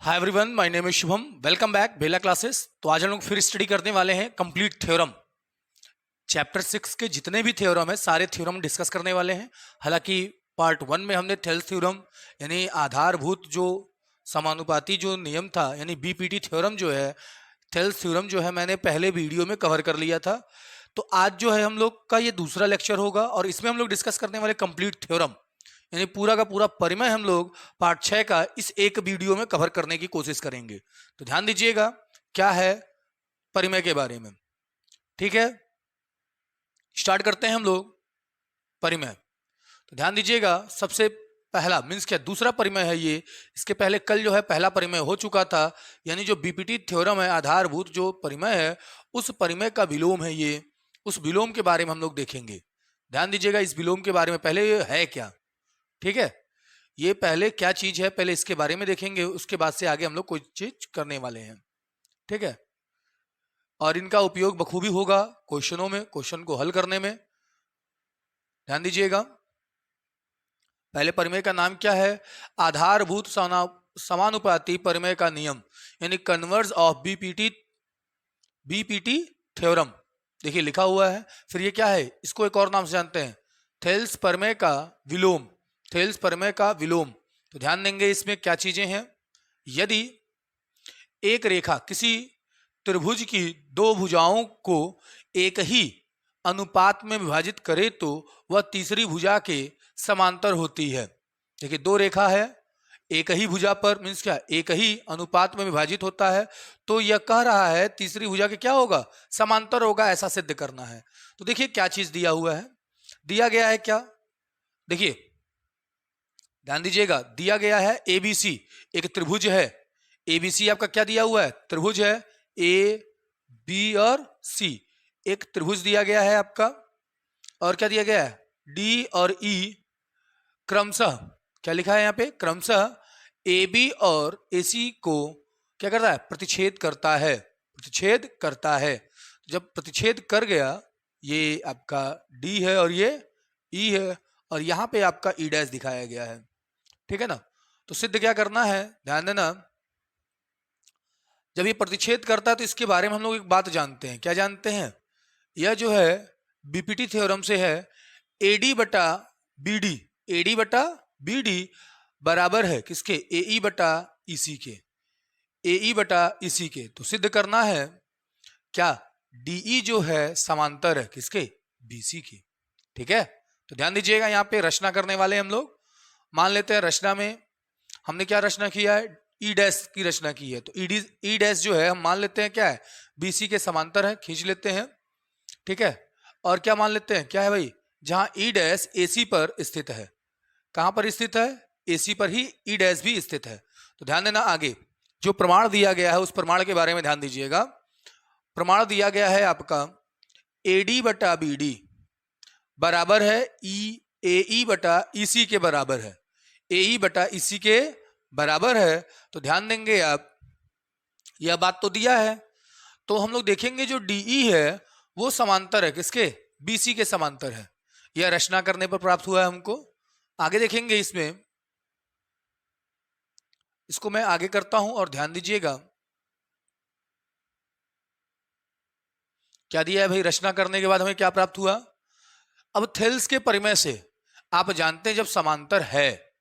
Hi everyone, my name is Shubham. Welcome back Bela classes. तो आज हम लोग फिर स्टडी करने वाले हैं कंप्लीट थ्योरम। चैप्टर 6 के जितने भी थ्योरम है सारे थ्योरम डिस्कस करने वाले हैं। हालांकि पार्ट 1 में हमने थेल्स थ्योरम यानी आधारभूत जो समानुपाती जो नियम था यानी बीपीटी थ्योरम जो है, थेल्स थ्योरम जो है मैंने पहले वीडियो में कवर कर लिया था। तो आज जो है हम लोग का ये दूसरा लेक्चर होगा और इसमें हम लोग डिस्कस करने वाले कंप्लीट थ्योरम यानी पूरा का पूरा परिमय हम लोग पार्ट 6 का इस एक वीडियो में कवर करने की कोशिश करेंगे। तो ध्यान दीजिएगा क्या है परिमय के बारे में। ठीक है, स्टार्ट करते हैं हम लोग परिमय। तो ध्यान दीजिएगा, सबसे पहला मीन्स क्या दूसरा परिमय है ये। इसके पहले कल जो है पहला परिमय हो चुका था, यानी जो बीपीटी थ्योरम है आधारभूत जो परिमय है उस परिमय का विलोम है ये। उस विलोम के बारे में हम लोग देखेंगे। ध्यान दीजिएगा इस विलोम के बारे में, पहले ये है क्या। ठीक है, ये पहले क्या चीज है पहले इसके बारे में देखेंगे, उसके बाद से आगे हम लोग कोई चीज करने वाले हैं। ठीक है, और इनका उपयोग बखूबी होगा क्वेश्चनों में, क्वेश्चन को हल करने में। ध्यान दीजिएगा, पहले परिमेय का नाम क्या है, आधारभूत समानुपाती परिमेय का नियम यानी कन्वर्ज ऑफ बीपीटी थ्योरम। देखिए लिखा हुआ है। फिर ये क्या है, इसको एक और नाम से जानते हैं थेल्स परिमेय का विलोम। थेल्स परिमेय का विलोम। तो ध्यान देंगे इसमें क्या चीजें हैं। यदि एक रेखा किसी त्रिभुज की दो भुजाओं को एक ही अनुपात में विभाजित करे तो वह तीसरी भुजा के समांतर होती है। देखिए दो रेखा है, एक ही भुजा पर मीन्स क्या एक ही अनुपात में विभाजित होता है, तो यह कह रहा है तीसरी भुजा के क्या होगा, समांतर होगा, ऐसा सिद्ध करना है। तो देखिए क्या चीज दिया हुआ है, दिया गया है क्या, देखिए ध्यान दीजिएगा, दिया गया है एबीसी, एक त्रिभुज है। एबीसी आपका क्या दिया हुआ है, त्रिभुज है ए बी और सी, एक त्रिभुज दिया गया है आपका। और क्या दिया गया है, डी और ई क्रमशः, क्या लिखा है यहाँ पे, क्रमशः ए बी और ए सी को क्या करता है, प्रतिच्छेद करता है, प्रतिच्छेद करता है। जब प्रतिच्छेद कर गया, ये आपका डी है और ये ई है और यहाँ पे आपका ई डैश दिखाया गया है। ठीक है ना, तो सिद्ध क्या करना है, ध्यान देना, जब ये प्रतिच्छेद करता है तो इसके बारे में हम लोग एक बात जानते हैं। क्या जानते हैं, यह जो है बीपीटी थ्योरम से है एडी बटा बीडी, एडी बटा बीडी बराबर है किसके, एई बटा ईसी के, एई बटा ईसी के। तो सिद्ध करना है क्या, डीई जो है समांतर है किसके, बीसी के। ठीक है, तो ध्यान दीजिएगा यहाँ पे रचना करने वाले हम लोग। मान लेते हैं रचना में हमने क्या रचना किया है, ई डैश की रचना की है। तो ई डैश जो है हम मान लेते हैं क्या है, बीसी के समांतर है, खींच लेते हैं। ठीक है, और क्या मान लेते हैं, क्या है भाई, जहां ई डैश एसी पर स्थित है, कहां पर स्थित है, एसी पर ही ई डैश भी स्थित है। तो ध्यान देना, आगे जो प्रमाण दिया गया है उस प्रमाण के बारे में ध्यान दीजिएगा। प्रमाण दिया गया है आपका एडी बटा बीडी बराबर है ई ए बटा ईसी के बराबर है, ए बटा ईसी के बराबर है। तो ध्यान देंगे आप, यह बात तो दिया है, तो हम लोग देखेंगे जो डीई है वो समांतर है किसके, बीसी के समांतर है। यह रचना करने पर प्राप्त हुआ है हमको। आगे देखेंगे इसमें, इसको मैं आगे करता हूं और ध्यान दीजिएगा क्या दिया है भाई, रचना करने के बाद हमें क्या प्राप्त हुआ। अब थेल्स के परिमय से आप जानते हैं जब समांतर है,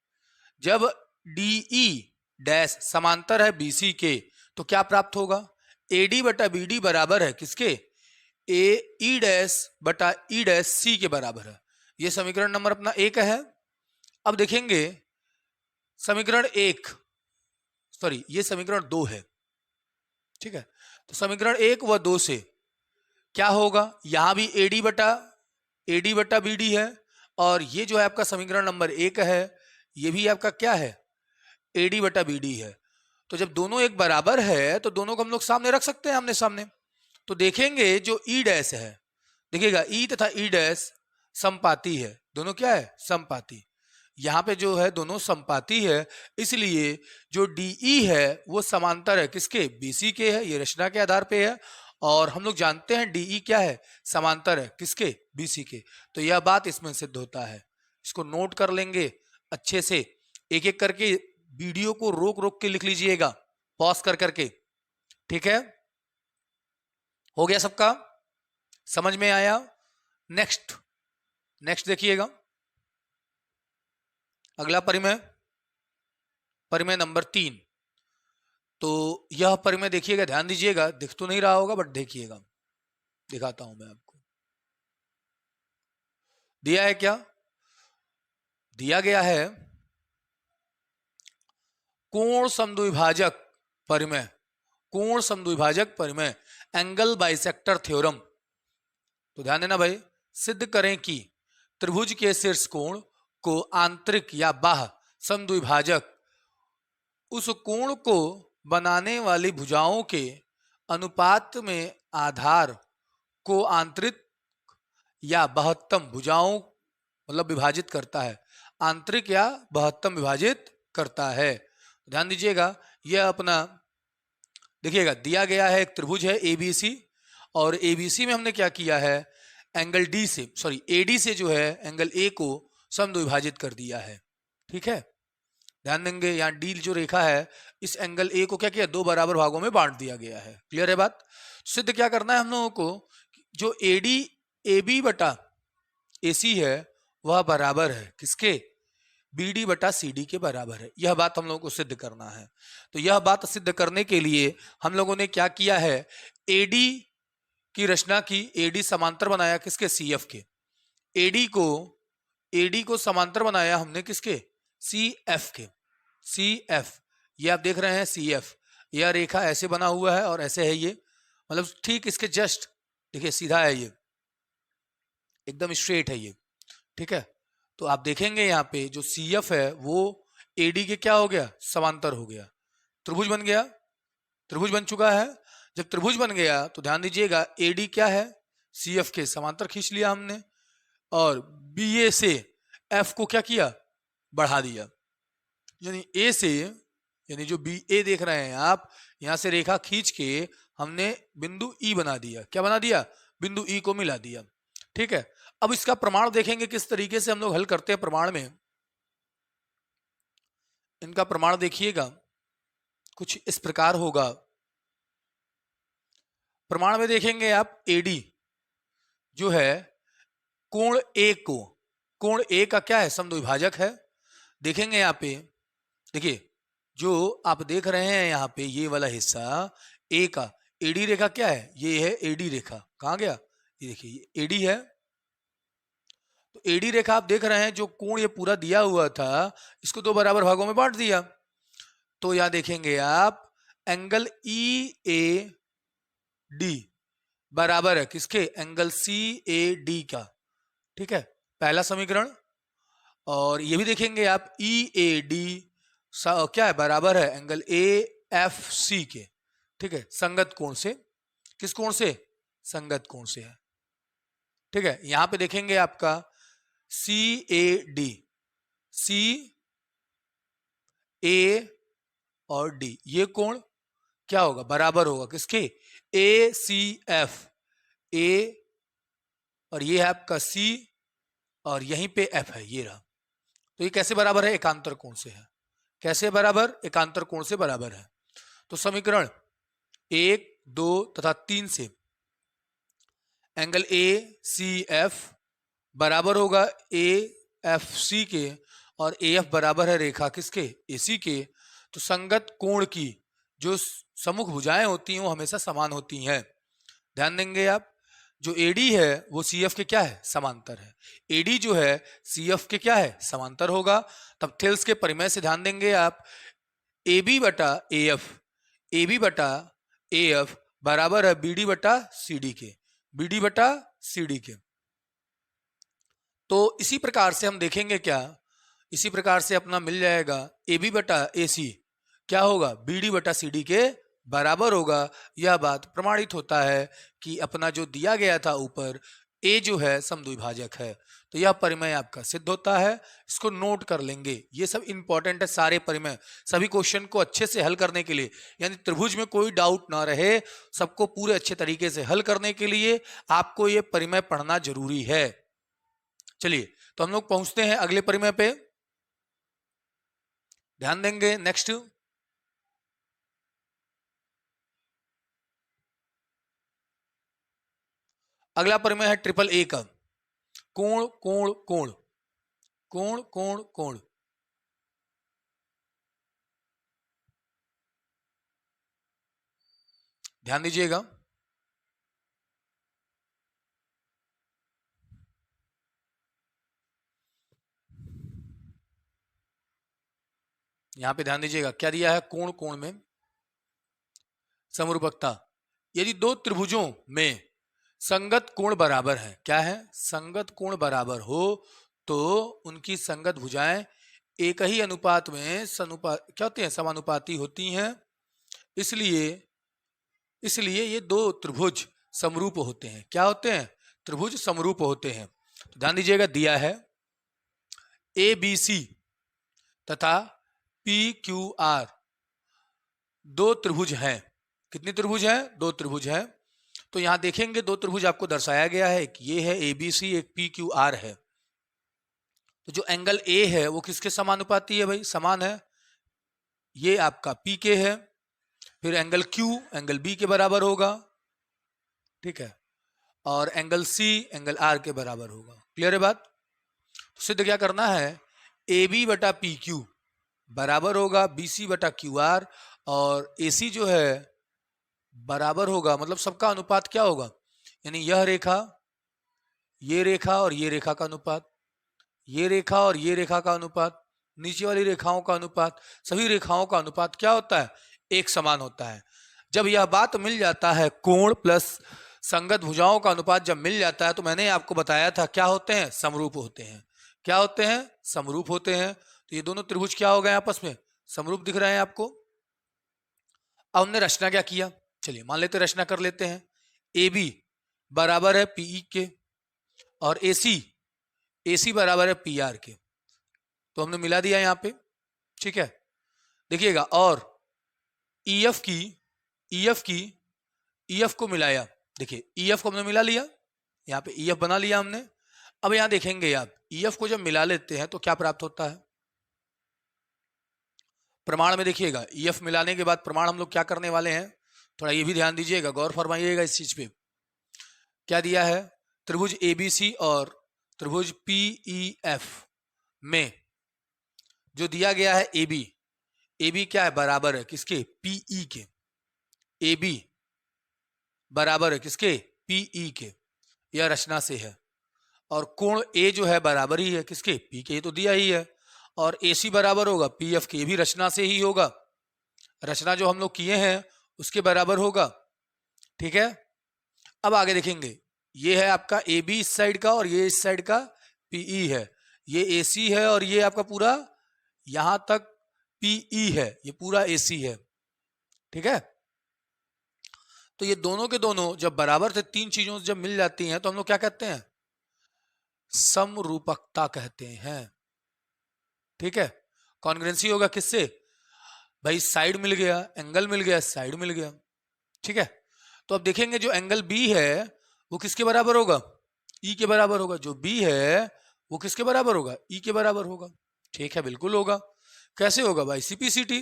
जब डीई डैश समांतर है बीसी के, तो क्या प्राप्त होगा, एडी बटा बीडी बराबर है किसके, ए ई डैश बटा ई डैश सी के बराबर है। यह समीकरण नंबर अपना 1 है। अब देखेंगे समीकरण 1, सॉरी ये समीकरण 2 है। ठीक है, तो समीकरण 1 व 2 से क्या होगा, यहां भी एडी बटा बीडी है और ये जो है आपका समीकरण नंबर 1 है, ये भी आपका क्या है, एडी बटा बीडी है। तो जब दोनों एक बराबर है तो दोनों को हम लोग सामने रख सकते हैं, आमने सामने। तो देखेंगे जो ई डैश है, देखिएगा ई तथा ई डैश समपाती है, दोनों क्या है, समपाती। यहाँ पे जो है दोनों समपाती है, इसलिए जो डीई है वो समांतर है किसके, बीसी के है, ये रचना के आधार पे है। और हम लोग जानते हैं डीई क्या है, समांतर है किसके, बीसी के। तो यह बात इसमें सिद्ध होता है। इसको नोट कर लेंगे अच्छे से, एक एक करके वीडियो को रोक रोक के लिख लीजिएगा। पॉज कर करके, ठीक है, हो गया सबका, समझ में आया? नेक्स्ट नेक्स्ट देखिएगा, अगला परिमेय, परिमेय नंबर 3। तो यह परिमेय देखिएगा, ध्यान दीजिएगा, दिख तो नहीं रहा होगा बट देखिएगा, दिखाता हूं मैं आपको। दिया है क्या? दिया गया है कोण समद्विभाजक परिमेय, कोण समद्विभाजक परिमेय, एंगल बाइसेक्टर थ्योरम। तो ध्यान देना भाई, सिद्ध करें कि त्रिभुज के शीर्ष कोण को आंतरिक या बाह्य समद्विभाजक उस कोण को बनाने वाली भुजाओं के अनुपात में आधार को आंतरिक या बहत्तम भुजाओं मतलब विभाजित करता है, आंतरिक या बहत्तम विभाजित करता है। ध्यान दीजिएगा, यह अपना देखिएगा दिया गया है, एक त्रिभुज है एबीसी, और एबीसी में हमने क्या किया है, एंगल डी से, सॉरी एडी से जो है एंगल ए को समद्विभाजित कर दिया है, ठीक है। ध्यान देंगे यहाँ डी जो रेखा है, इस एंगल ए को क्या किया, 2 बराबर भागों में बांट दिया गया है। क्लियर है बात? सिद्ध क्या करना है हम लोगों को, जो एडी एबी बटा एसी है वह बराबर है किसके, बीडी बटा सीडी के बराबर है। यह बात हम लोगों को सिद्ध करना है। तो यह बात सिद्ध करने के लिए हम लोगों ने क्या किया है, एडी की रचना की, एडी समांतर बनाया किसके, सीएफ के। एडी को समांतर बनाया हमने किसके, सीएफ के। सीएफ, ये आप देख रहे हैं सीएफ, यह रेखा ऐसे बना हुआ है और ऐसे है ये, मतलब ठीक इसके जस्ट देखिए सीधा है, ये एकदम स्ट्रेट है ये, ठीक है। तो आप देखेंगे यहाँ पे जो सीएफ है वो एडी के क्या हो गया, समांतर हो गया, त्रिभुज बन गया, त्रिभुज बन चुका है। जब त्रिभुज बन गया तो ध्यान दीजिएगा एडी क्या है, सीएफ के समांतर खींच लिया हमने, और बीए से एफ को क्या किया, बढ़ा दिया, यानी ए से, यानी जो बी ए देख रहे हैं आप, यहां से रेखा खींच के हमने बिंदु ई बना दिया। क्या बना दिया, बिंदु ई को मिला दिया, ठीक है। अब इसका प्रमाण देखेंगे किस तरीके से हम लोग हल करते हैं। प्रमाण में इनका प्रमाण देखिएगा कुछ इस प्रकार होगा। प्रमाण में देखेंगे आप एडी जो है कोण ए को, कोण ए का क्या है, समद्विभाजक है। देखेंगे यहाँ पे, देखिए जो आप देख रहे हैं यहाँ पे ये वाला हिस्सा ए का, एडी रेखा क्या है, ये है एडी रेखा, कहाँ गया, ये देखिए ये एडी है। तो एडी रेखा आप देख रहे हैं, जो कोण ये पूरा दिया हुआ था इसको 2 बराबर भागों में बांट दिया। तो यहां देखेंगे आप एंगल ई ए डी बराबर है किसके, एंगल सी ए डी का, ठीक है, पहला समीकरण। और ये भी देखेंगे आप ई ए डी क्या है, बराबर है एंगल ए एफ सी के, ठीक है, संगत कोण से। किस कोण से, संगत कोण से है, ठीक है। यहां पे देखेंगे आपका सी ए डी, सी ए और डी, ये कोण क्या होगा, बराबर होगा किसके, ए सी एफ, ए और ये है आपका सी और यहीं पे एफ है, ये रहा। तो ये कैसे बराबर है, एकांतर कोण से है। कैसे बराबर, एकांतर कोण से बराबर है। तो समीकरण 1, 2 तथा 3 से एंगल ए सी एफ बराबर होगा ए एफ सी के, और ए एफ बराबर है रेखा किसके, ए सी के। तो संगत कोण की जो सम्मुख भुजाएं होती हैं वो हमेशा समान होती हैं। ध्यान देंगे आप, जो एडी है वो सी एफ के क्या है, समांतर है। एडी जो है सी एफ के क्या है, समांतर होगा। तब थेल्स के परिमेय से ध्यान देंगे आप, ए बी बटा ए एफ, ए बी बटा ए एफ बराबर है बी डी बटा सी डी के, बी डी बटा सी डी के। तो इसी प्रकार से हम देखेंगे क्या, इसी प्रकार से अपना मिल जाएगा ए बी बटा ए सी क्या होगा, बी डी बटा सी डी के बराबर होगा। यह बात प्रमाणित होता है कि अपना जो दिया गया था ऊपर ए जो है समद्विभाजक है। तो यह परिमेय आपका सिद्ध होता है, इसको नोट कर लेंगे। ये सब इंपॉर्टेंट है, सारे परिमेय, सभी क्वेश्चन को अच्छे से हल करने के लिए, यानी त्रिभुज में कोई डाउट ना रहे, सबको पूरे अच्छे तरीके से हल करने के लिए आपको ये परिमेय पढ़ना जरूरी है। चलिए तो हम लोग पहुंचते हैं अगले परिमेय पे, ध्यान देंगे। नेक्स्ट अगला प्रमेय है ट्रिपल ए का, कोण कोण कोण, कोण कोण कोण। ध्यान दीजिएगा, यहां पे ध्यान दीजिएगा, क्या दिया है, कोण कोण में समरूपकता। यदि दो त्रिभुजों में संगत कोण बराबर है, क्या है, संगत कोण बराबर हो तो उनकी संगत भुजाएं एक ही अनुपात में क्या होती हैं, समानुपाती होती हैं। इसलिए इसलिए ये दो त्रिभुज समरूप होते हैं। क्या होते हैं, त्रिभुज समरूप होते हैं। तो ध्यान दीजिएगा, दिया है ए बी सी तथा पी क्यू आर दो त्रिभुज हैं। कितनी त्रिभुज हैं, दो त्रिभुज हैं। तो यहां देखेंगे दो त्रिभुज आपको दर्शाया गया है, एक ये है ए बी सी, एक पी क्यू आर है। तो जो एंगल ए है वो किसके समानुपाती है भाई, समान है, ये आपका पी के है। फिर एंगल क्यू एंगल बी के बराबर होगा, ठीक है, और एंगल सी एंगल आर के बराबर होगा। क्लियर है बात। तो सिद्ध क्या करना है, ए बी बटा पी क्यू बराबर होगा बी सी बटा क्यू आर, और ए सी जो है बराबर होगा, मतलब सबका अनुपात क्या होगा, यानी यह रेखा, ये रेखा और ये रेखा का अनुपात, ये रेखा और ये रेखा का अनुपात, नीचे वाली रेखाओं का अनुपात, सभी रेखाओं का अनुपात क्या होता है, एक समान होता है। जब यह बात मिल जाता है, कोण प्लस संगत भुजाओं का अनुपात जब मिल जाता है, तो मैंने आपको बताया था क्या होते हैं, समरूप होते हैं। क्या होते हैं, समरूप होते हैं। तो ये दोनों त्रिभुज क्या हो गए, आपस में समरूप दिख रहे हैं आपको। अब हमने रचना क्या किया, चलिए मान लेते रचना कर लेते हैं। ए बी बराबर है पीई के और ए सी बराबर है पी आर के, तो हमने मिला दिया यहां पे, ठीक है। देखिएगा, और ईएफ को मिलाया, देखिए ईएफ को हमने मिला लिया, यहाँ पे ईएफ बना लिया हमने। अब यहां देखेंगे आप, ईएफ को जब मिला लेते हैं तो क्या प्राप्त होता है, प्रमाण में देखिएगा, ईएफ मिलाने के बाद प्रमाण हम लोग क्या करने वाले हैं, थोड़ा ये भी ध्यान दीजिएगा, गौर फरमाइएगा इस चीज पे। क्या दिया है, त्रिभुज एबीसी और त्रिभुज पीईएफ में जो दिया गया है ए बी क्या है, बराबर है किसके, पीई के। ए बी बराबर है किसके, पीई के, यह रचना से है। और कोण ए जो है बराबर ही है किसके, पी के, तो दिया ही है। और ए सी बराबर होगा पी एफ के, भी रचना से ही होगा, रचना जो हम लोग किए हैं उसके बराबर होगा, ठीक है। अब आगे देखेंगे, ये है आपका ए बी इस साइड का और ये इस साइड का पीई है, ये ए सी है और ये आपका पूरा यहां तक पीई है, ये पूरा ए सी है, ठीक है। तो ये दोनों के दोनों जब बराबर थे, तीन चीजों जब मिल जाती हैं तो हम लोग क्या कहते हैं, समरूपकता कहते हैं, ठीक है। कॉन्ग्रुएंसी होगा किससे भाई, साइड मिल गया, एंगल मिल गया, साइड मिल गया, ठीक है। तो अब देखेंगे जो एंगल बी है वो किसके बराबर होगा, ई के बराबर होगा। जो बी है वो किसके बराबर होगा, ई के बराबर होगा, ठीक है, बिल्कुल होगा। कैसे होगा भाई, CPCT,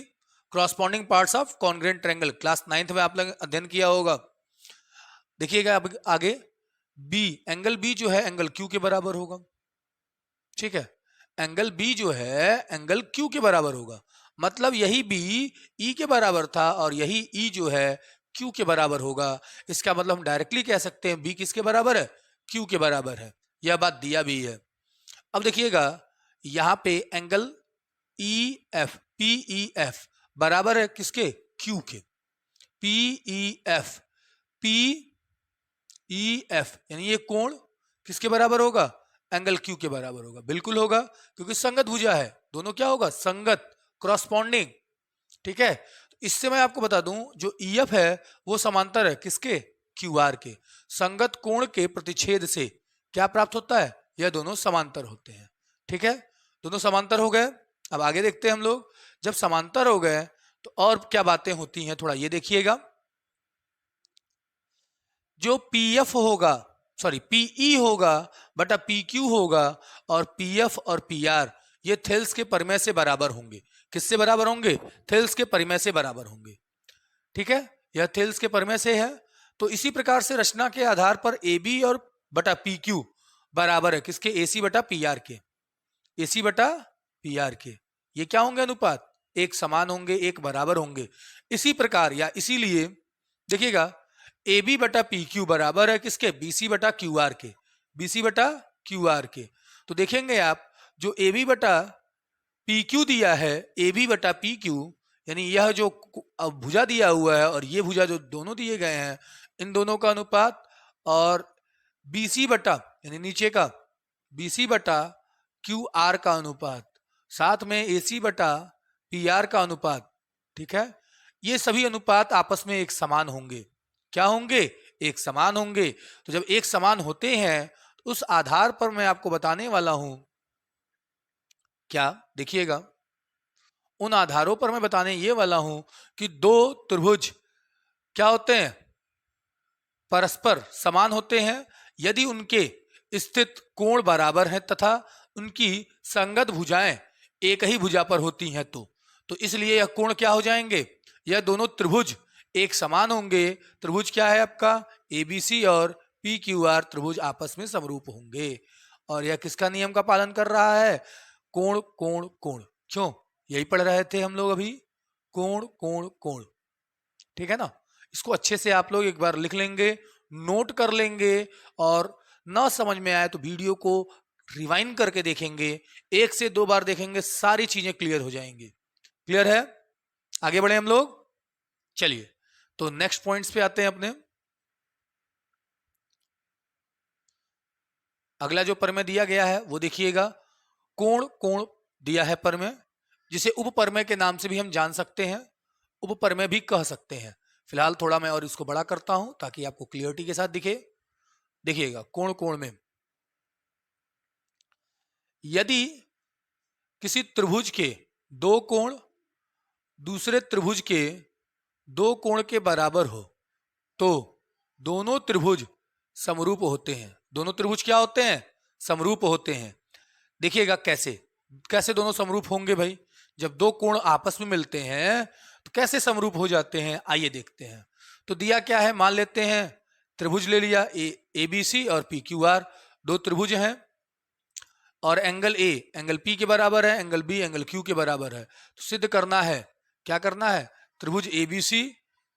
corresponding parts of congruent triangle, class 9th में आप लोग अध्ययन किया होगा। देखिएगा अब आगे, बी एंगल बी जो है एंगल क्यू के बराबर होगा, ठीक है। एंगल बी जो है एंगल क्यू के बराबर होगा, मतलब यही बी ई के बराबर था और यही ई जो है क्यू के बराबर होगा। इसका मतलब हम डायरेक्टली कह सकते हैं बी किसके बराबर है, क्यू के बराबर है। यह बात दिया भी है। अब देखिएगा यहां पे angle E F P E F बराबर है किसके, क्यू के, पीई एफ पीई एफ, यानी ये कोण किसके बराबर होगा, एंगल क्यू के बराबर होगा, बिल्कुल होगा, क्योंकि संगत भुजा है, दोनों क्या होगा, संगत, क्रॉसपॉन्डिंग, ठीक है। इससे मैं आपको बता दूं, जो ईएफ है वो समांतर है किसके, क्यू आर के। संगत कोण के प्रतिच्छेद से क्या प्राप्त होता है, यह दोनों समांतर होते हैं, ठीक है। दोनों समांतर हो गए। अब आगे देखते हैं हम लोग, जब समांतर हो गए तो और क्या बातें होती हैं, थोड़ा ये देखिएगा। जो पीएफ होगा, सॉरी पीई होगा बटा पीक्यू होगा, और पीएफ और पीआर ये थेल्स के परिमेय से बराबर होंगे। किससे बराबर होंगे, थेल्स के परिमेय से बराबर होंगे, ठीक है। यह थेल्स के परिमेय से है, तो इसी प्रकार से रचना के आधार पर ए बी और बटा पी क्यू बराबर है किसके, ए सी बटा पी आर के, ए सी बटा पी आर के। ये क्या होंगे अनुपात, एक समान होंगे, एक बराबर होंगे। इसी प्रकार या इसीलिए देखिएगा ए बी बटा पी क्यू बराबर है किसके, बी सी बटा क्यू आर के, बी सी बटा क्यू आर के। तो देखेंगे आप जो ए बी बटा पी क्यू दिया है, ए बी बटा पी क्यू, यानी यह जो भुजा दिया हुआ है और ये भुजा जो दोनों दिए गए हैं, इन दोनों का अनुपात, और बी सी बटा यानी नीचे का बी सी बटा क्यू आर का अनुपात, साथ में ए सी बटा पी आर का अनुपात, ठीक है, ये सभी अनुपात आपस में एक समान होंगे। क्या होंगे, एक समान होंगे। तो जब एक समान होते हैं तो उस आधार पर मैं आपको बताने वाला हूं, क्या देखिएगा, उन आधारों पर मैं बताने ये वाला हूं कि दो त्रिभुज क्या होते हैं, परस्पर समान होते हैं यदि उनके स्थित कोण बराबर हैं तथा उनकी संगत भुजाएं एक ही भुजा पर होती हैं। तो इसलिए यह कोण क्या हो जाएंगे, यह दोनों त्रिभुज एक समान होंगे। त्रिभुज क्या है आपका, एबीसी और पी क्यू आर त्रिभुज आपस में समरूप होंगे। और यह किसका नियम का पालन कर रहा है, कोण कोण कोण। क्यों, यही पढ़ रहे थे हम लोग अभी, कोण कोण कोण, ठीक है ना। इसको अच्छे से आप लोग एक बार लिख लेंगे, नोट कर लेंगे, और ना समझ में आए तो वीडियो को रिवाइंड करके देखेंगे, 1 से 2 बार देखेंगे, सारी चीजें क्लियर हो जाएंगी। क्लियर है, आगे बढ़े हम लोग। चलिए तो नेक्स्ट पॉइंट्स पे आते हैं अपने। अगला जो प्रमेय दिया गया है वो देखिएगा, कोण कोण दिया है प्रमेय, जिसे उपप्रमेय के नाम से भी हम जान सकते हैं, उपप्रमेय भी कह सकते हैं। फिलहाल थोड़ा मैं और इसको बड़ा करता हूं ताकि आपको क्लियरिटी के साथ दिखे। देखिएगा कोण कोण में, यदि किसी त्रिभुज के दो कोण दूसरे त्रिभुज के दो कोण के बराबर हो तो दोनों त्रिभुज समरूप होते हैं। दोनों त्रिभुज क्या होते हैं, समरूप होते हैं। देखिएगा कैसे कैसे दोनों समरूप होंगे भाई, जब दो कोण आपस में मिलते हैं तो कैसे समरूप हो जाते हैं, आइए देखते हैं। तो दिया क्या है, मान लेते हैं त्रिभुज ले लिया, ए बी सी और पी क्यू आर, दो त्रिभुज हैं, और एंगल ए एंगल पी के बराबर है, एंगल बी एंगल क्यू के बराबर है। तो सिद्ध करना है, क्या करना है, त्रिभुज ए बी सी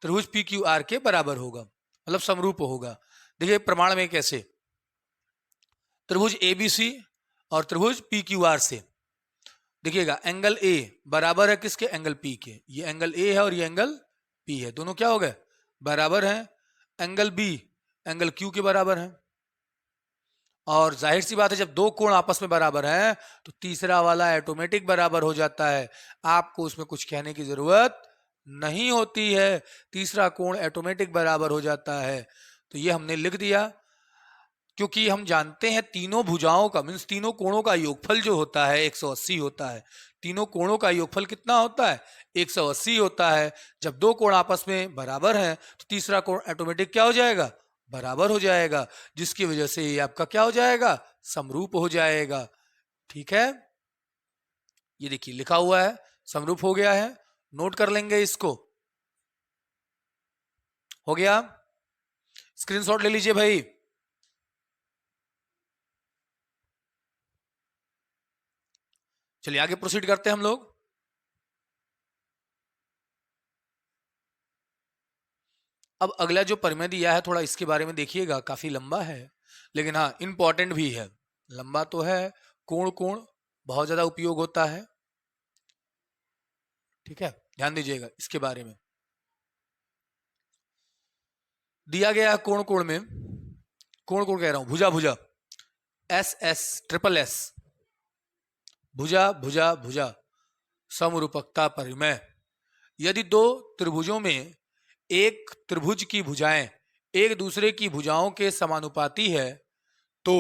त्रिभुज पी क्यू आर के बराबर होगा, मतलब समरूप होगा। देखिए प्रमाण में कैसे, त्रिभुज ए बी सी और त्रिभुज पी क्यू आर से देखिएगा एंगल ए बराबर है किसके, एंगल पी के। ये एंगल ए है और ये एंगल पी है, दोनों क्या हो गए, बराबर हैं। एंगल बी एंगल क्यू के बराबर है, और जाहिर सी बात है जब दो कोण आपस में बराबर हैं तो तीसरा वाला ऑटोमेटिक बराबर हो जाता है, आपको उसमें कुछ कहने की जरूरत नहीं होती है, तीसरा कोण ऑटोमेटिक बराबर हो जाता है। तो ये हमने लिख दिया, क्योंकि हम जानते हैं तीनों भुजाओं का मीन्स तीनों कोणों का योगफल जो होता है 180 होता है। तीनों कोणों का योगफल कितना होता है, 180 होता है। जब दो कोण आपस में बराबर हैं तो तीसरा कोण ऑटोमेटिक क्या हो जाएगा, बराबर हो जाएगा, जिसकी वजह से ये आपका क्या हो जाएगा, समरूप हो जाएगा। ठीक है, ये देखिए लिखा हुआ है, समरूप हो गया है, नोट कर लेंगे इसको। हो गया, स्क्रीनशॉट ले लीजिए भाई। चलिए आगे प्रोसीड करते हैं हम लोग। अब अगला जो प्रमेय दिया है थोड़ा इसके बारे में देखिएगा, काफी लंबा है लेकिन हाँ इंपॉर्टेंट भी है। लंबा तो है, कोण कोण बहुत ज्यादा उपयोग होता है, ठीक है, ध्यान दीजिएगा इसके बारे में। दिया गया है कोण कोण में, कोण कोण कह रहा हूं, भुजा भुजा, एस एस ट्रिपल एस, भुजा भुजा भुजा समरूपकता परिमेय। यदि दो त्रिभुजों में एक त्रिभुज की भुजाएं एक दूसरे की भुजाओं के समानुपाती है तो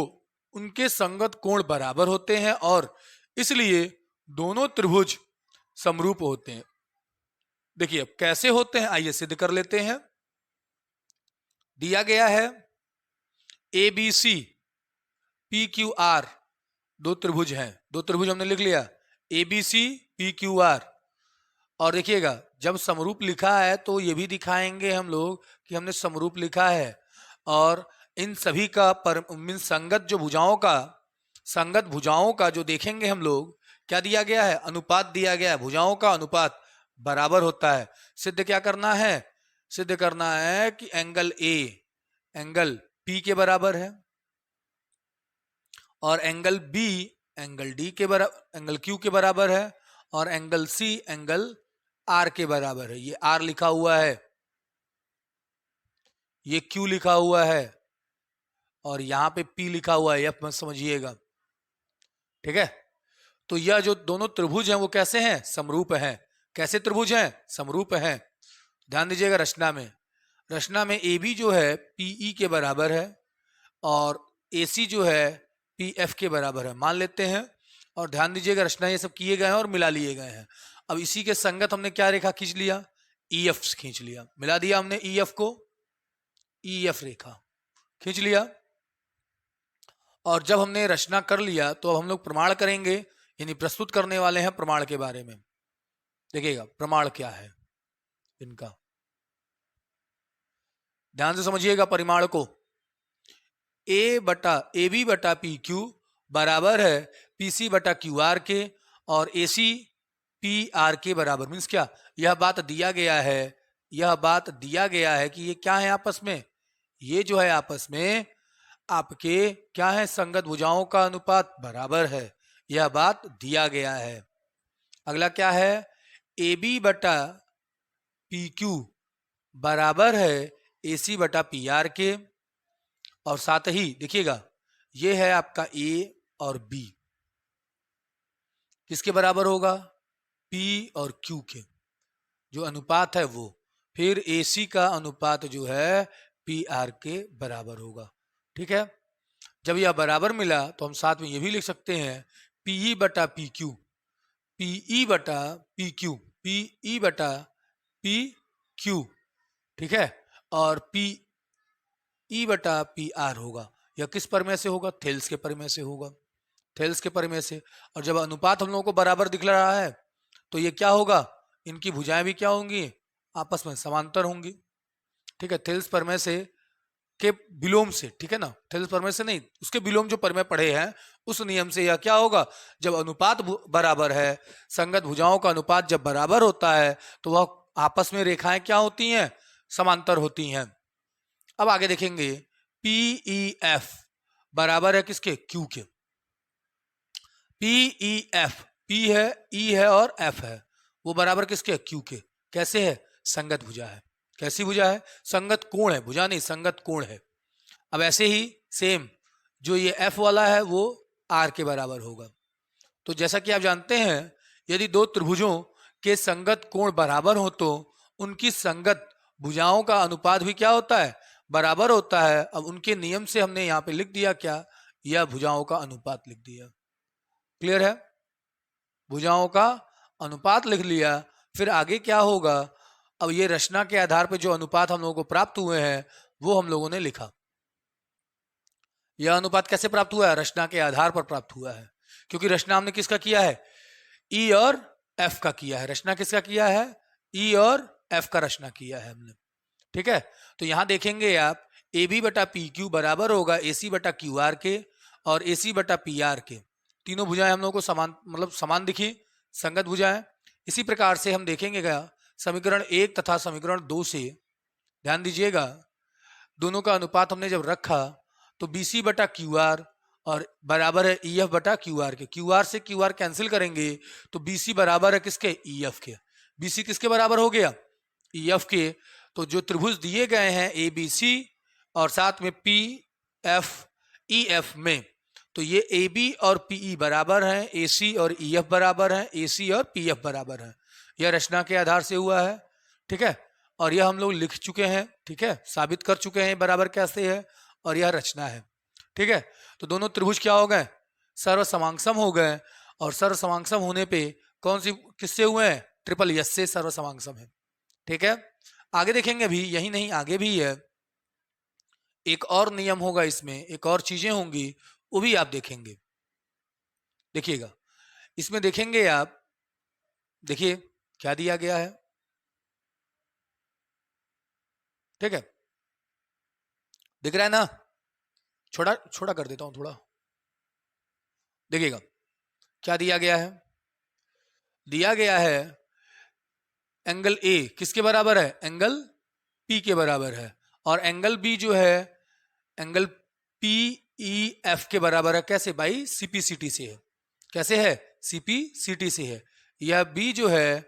उनके संगत कोण बराबर होते हैं और इसलिए दोनों त्रिभुज समरूप होते हैं। देखिए अब कैसे होते हैं, आइए सिद्ध कर लेते हैं। दिया गया है A B C P Q R, दो त्रिभुज हैं, दो त्रिभुज हमने लिख लिया, A B C P Q R. और देखिएगा जब समरूप लिखा है तो ये भी दिखाएंगे हम लोग कि हमने समरूप लिखा है, और इन सभी का संगत जो भुजाओं का, संगत भुजाओं का जो देखेंगे हम लोग, क्या दिया गया है, अनुपात दिया गया है, भुजाओं का अनुपात बराबर होता है। सिद्ध क्या करना है, सिद्ध करना है कि एंगल ए एंगल पी के बराबर है, और एंगल बी एंगल डी के बराबर, एंगल क्यू के बराबर है, और एंगल सी एंगल आर के बराबर है। ये आर लिखा हुआ है, ये क्यू लिखा हुआ है, और यहां पे पी लिखा हुआ है, एफ मत समझिएगा, ठीक है। तो यह जो दोनों त्रिभुज हैं वो कैसे हैं, समरूप हैं। कैसे त्रिभुज हैं, समरूप हैं। ध्यान दीजिएगा, रचना में ए बी जो है पीई के बराबर है, और ए सी जो है पी एफ के बराबर है, मान लेते हैं। और ध्यान दीजिएगा, रचना ये सब किए गए हैं और मिला लिए गए हैं। अब इसी के संगत हमने क्या रेखा खींच लिया, ई एफ खींच लिया, मिला दिया हमने ई एफ को, ई एफ रेखा खींच लिया। और जब हमने रचना कर लिया तो अब हम लोग प्रमाण करेंगे, यानी प्रस्तुत करने वाले हैं प्रमाण के बारे में। देखिएगा प्रमाण क्या है इनका, ध्यान से समझिएगा परिमाण को। ए बी बटा पी क्यू बराबर है पी सी बटा क्यू आर के, और ए सी पी आर के बराबर। मीन्स क्या, यह बात दिया गया है, यह बात दिया गया है कि ये क्या है आपस में, ये जो है आपस में आपके क्या है, संगत भुजाओं का अनुपात बराबर है, यह बात दिया गया है। अगला क्या है, ए बी बटा पी क्यू बराबर है ए सी बटा पी आर के, और साथ ही देखिएगा ये है आपका ए और बी, किसके बराबर होगा, पी और क्यू के, जो अनुपात है वो। फिर ए सी का अनुपात जो है पी आर के बराबर होगा, ठीक है। जब यह बराबर मिला तो हम साथ में ये भी लिख सकते हैं पीई बटा पी क्यू, पीई बटा पी क्यू, पीई बटा पी क्यू, ठीक है। और पी ई बटा पी आर होगा। यह किस परिमेय से होगा, थेल्स के परिमेय से होगा, थेल्स के परिमेय से। और जब अनुपात हम लोगों को बराबर दिख रहा है तो ये क्या होगा, इनकी भुजाएं भी क्या होंगी, आपस में समांतर होंगी, ठीक है। थेल्स परिमेय से के विलोम से, ठीक है ना, थेल्स परिमेय से नहीं, उसके विलोम जो परिमेय पढ़े हैं उस नियम से यह क्या होगा, जब अनुपात बराबर है, संगत भुजाओं का अनुपात जब बराबर होता है तो वह आपस में रेखाएं क्या होती हैं, समांतर होती हैं। अब आगे देखेंगे पीई एफ बराबर है किसके, क्यू के। पीई एफ, पी है, ई है और एफ है, वो बराबर किसके, क्यू के। कैसे है, संगत भुजा है। कैसी भुजा है, संगत कोण है, भुजा नहीं संगत कोण है। अब ऐसे ही सेम जो ये एफ वाला है वो आर के बराबर होगा। तो जैसा कि आप जानते हैं, यदि दो त्रिभुजों के संगत कोण बराबर हो तो उनकी संगत भुजाओं का अनुपात भी क्या होता है, बराबर होता है। अब उनके नियम से हमने यहाँ पे लिख दिया क्या, यह भुजाओं का अनुपात लिख दिया। क्लियर है, भुजाओं का अनुपात लिख लिया। फिर आगे क्या होगा, अब ये रचना के आधार पर जो अनुपात हम लोगों को प्राप्त हुए हैं वो हम लोगों ने लिखा। यह अनुपात कैसे प्राप्त हुआ है, रचना के आधार पर प्राप्त हुआ है, क्योंकि रचना हमने किसका किया है, ई और एफ का किया है। रचना किसका किया है, ई और एफ का रचना किया है हमने, ठीक है। तो यहां देखेंगे आप ए बी बटा पी क्यू बराबर होगा ए सी बटा क्यू आर के और ए सी बटा पी आर के। तीनों भुजाएं हम लोग को समान, मतलब समान दिखी, संगत भुजाएं। इसी प्रकार से हम देखेंगे क्या, समीकरण 1 तथा समीकरण 2 से ध्यान दीजिएगा, दोनों का अनुपात हमने जब रखा तो बी सी बटा क्यू आर और बराबर है ई एफ बटा क्यू आर के। क्यू आर से क्यू आर कैंसिल करेंगे तो बी सी बराबर है किसके, ई एफ के। बी सी किसके बराबर हो गया, ई एफ के। तो जो त्रिभुज दिए गए हैं ए बी सी और साथ में पी एफ ई एफ में, तो ये ए बी और पीई बराबर हैं, ए सी और ई एफ बराबर हैं, ए सी और पी एफ बराबर हैं। यह रचना के आधार से हुआ है, ठीक है। और यह हम लोग लिख चुके हैं, ठीक है, साबित कर चुके हैं बराबर कैसे है, और यह रचना है, ठीक है। तो दोनों त्रिभुज क्या हो गए, सर्व समांसम हो गए। और सर्व समांसम होने पे कौन सी किससे हुए हैं, ट्रिपल यस से सर्व समांसम है, ठीक है। आगे देखेंगे, अभी यही नहीं आगे भी है, एक और नियम होगा इसमें, एक और चीजें होंगी, वो भी आप देखेंगे। देखिएगा इसमें देखेंगे आप, देखिए क्या दिया गया है, ठीक है, दिख रहा है ना? छोटा छोटा कर देता हूं थोड़ा, देखिएगा क्या दिया गया है। दिया गया है एंगल ए किसके बराबर है? एंगल पी के बराबर है। और एंगल बी जो है एंगल पी ई एफ के बराबर है। कैसे भाई? सीपीसीटी से है। कैसे है? सीपीसीटी से है। यह बी जो है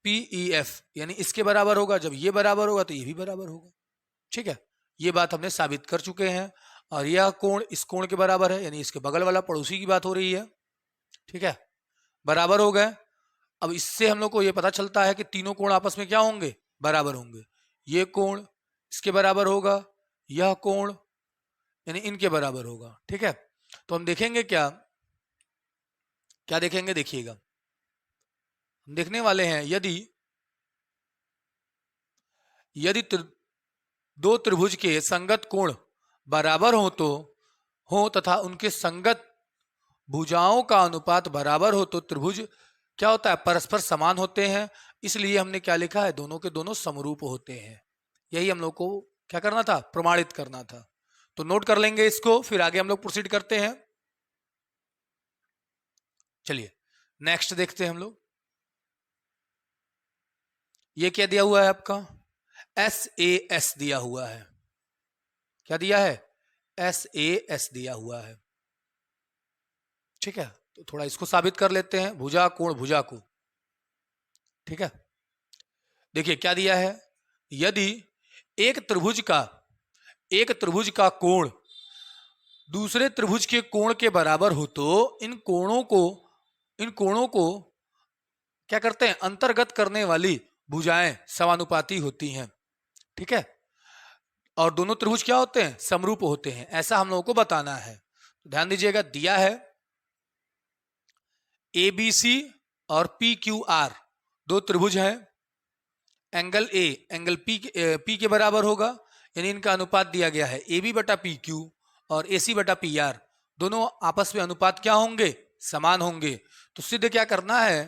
पी ई एफ यानी इसके बराबर होगा। जब ये बराबर होगा तो ये भी बराबर होगा। ठीक है, ये बात हमने साबित कर चुके हैं। और यह कोण इस कोण के बराबर है, यानी इसके बगल वाला पड़ोसी की बात हो रही है। ठीक है, बराबर हो गए। अब इससे हम लोग को ये पता चलता है कि तीनों कोण आपस में क्या होंगे? बराबर होंगे। ये कोण इसके बराबर होगा, यह कोण यानी इनके बराबर होगा। ठीक है, तो हम देखेंगे क्या क्या देखेंगे, देखिएगा। हम देखने वाले हैं यदि यदि दो त्रिभुज के संगत कोण बराबर हो तथा उनके संगत भुजाओं का अनुपात बराबर हो तो त्रिभुज क्या होता है? परस्पर समान होते हैं। इसलिए हमने क्या लिखा है? दोनों के दोनों समरूप होते हैं। यही हम लोग को क्या करना था? प्रमाणित करना था। तो नोट कर लेंगे इसको, फिर आगे हम लोग प्रोसीड करते हैं। चलिए नेक्स्ट देखते हैं हम लोग। ये क्या दिया हुआ है आपका? SAS दिया हुआ है। क्या दिया है? SAS दिया हुआ है। ठीक है, तो थोड़ा इसको साबित कर लेते हैं, भुजा कोण भुजा को। ठीक है, देखिए क्या दिया है। यदि एक त्रिभुज का कोण दूसरे त्रिभुज के कोण के बराबर हो तो इन कोणों को क्या करते हैं? अंतर्गत करने वाली भुजाएं समानुपाती होती हैं। ठीक है, और दोनों त्रिभुज क्या होते हैं? समरूप होते हैं। ऐसा हम लोगों को बताना है। तो ध्यान दीजिएगा, दिया है ABC और PQR दो त्रिभुज हैं। एंगल ए एंगल पी के बराबर होगा, यानी इनका अनुपात दिया गया है AB बटा PQ और AC बटा PR। दोनों आपस में अनुपात क्या होंगे? समान होंगे। तो सिद्ध क्या करना है?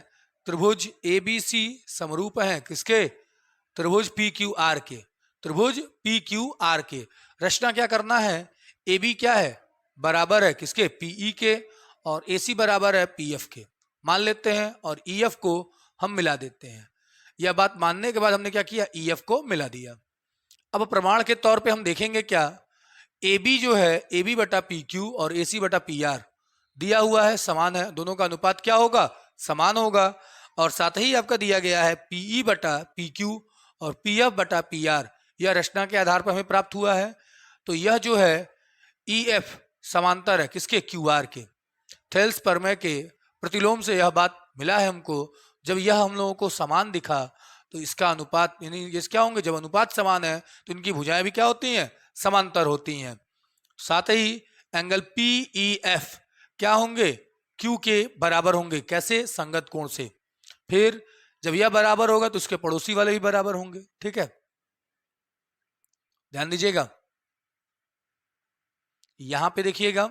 त्रिभुज ABC समरूप हैं किसके? त्रिभुज PQR के। त्रिभुज PQR के रचना क्या करना है? AB क्या है? बराबर है किसके? PE के। और AC बराबर है PF के। मान लेते हैं और EF को हम मिला देते हैं। यह बात मानने के बाद हमने क्या किया? EF को मिला दिया। अब प्रमाण के तौर पे हम देखेंगे क्या? AB जो है AB बटा PQ और AC बटा PR दिया हुआ है, समान है। दोनों का अनुपात क्या होगा? समान होगा। और साथ ही आपका दिया गया है PE बटा PQ और PF बटा PR। यह रचना के आधार पर हमें प्राप्त हुआ है। तो यह जो है EF समांतर है किसके? QR के। थेल्स प्रमेय के प्रतिलोम से यह बात मिला है हमको। जब यह हम लोगों को समान दिखा तो इसका अनुपात यानी ये क्या होंगे? जब अनुपात समान है तो इनकी भुजाएं भी क्या होती हैं? समांतर होती हैं। साथ ही एंगल PEF क्या होंगे? Q के बराबर होंगे। कैसे? संगत कोण से। फिर जब यह बराबर होगा तो उसके पड़ोसी वाले भी बराबर होंगे। ठीक है, ध्यान दीजिएगा, यहां पे देखिएगा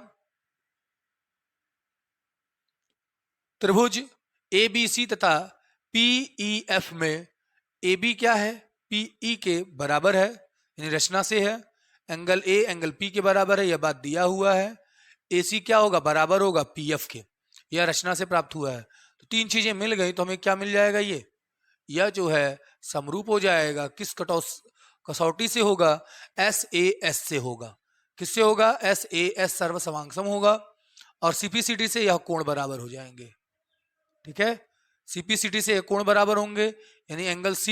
त्रिभुज ABC तथा PEF में AB क्या है? PE के बराबर है, यानी रचना से है। एंगल A एंगल P के बराबर है, यह बात दिया हुआ है। AC क्या होगा? बराबर होगा PF के। यह रचना से प्राप्त हुआ है। तो तीन चीजें मिल गई तो हमें क्या मिल जाएगा? यह जो है समरूप हो जाएगा। किस कसौटी से होगा? SAS से होगा। किससे होगा? SAS सर्वसमांगसम होगा। और CPCT से यह कोण बराबर हो जाएंगे। ठीक है, CPCT से कोण बराबर होंगे, यानी एंगल C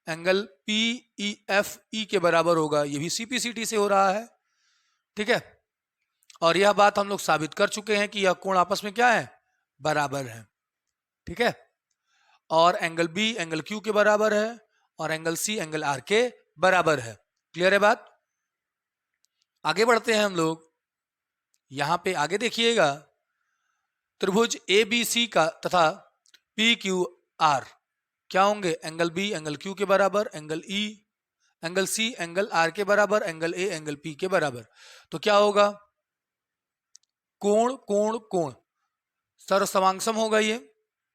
एंगल PEFE के बराबर होगा। ये भी CPCT से हो रहा है। ठीक है, और यह बात हम लोग साबित कर चुके हैं कि यह कोण आपस में क्या है? बराबर है। ठीक है, और एंगल B एंगल Q के बराबर है और एंगल C एंगल R के बराबर है। क्लियर है बात? आगे बढ़ते हैं हम लोग। यहां पे आगे देखिएगा, त्रिभुज ABC का तथा PQR क्या होंगे? एंगल B एंगल Q के बराबर, angle E angle C angle R के बराबर, एंगल A एंगल P के बराबर। तो क्या होगा? कोण कोण कोण सर्वसमांगसम होगा ये।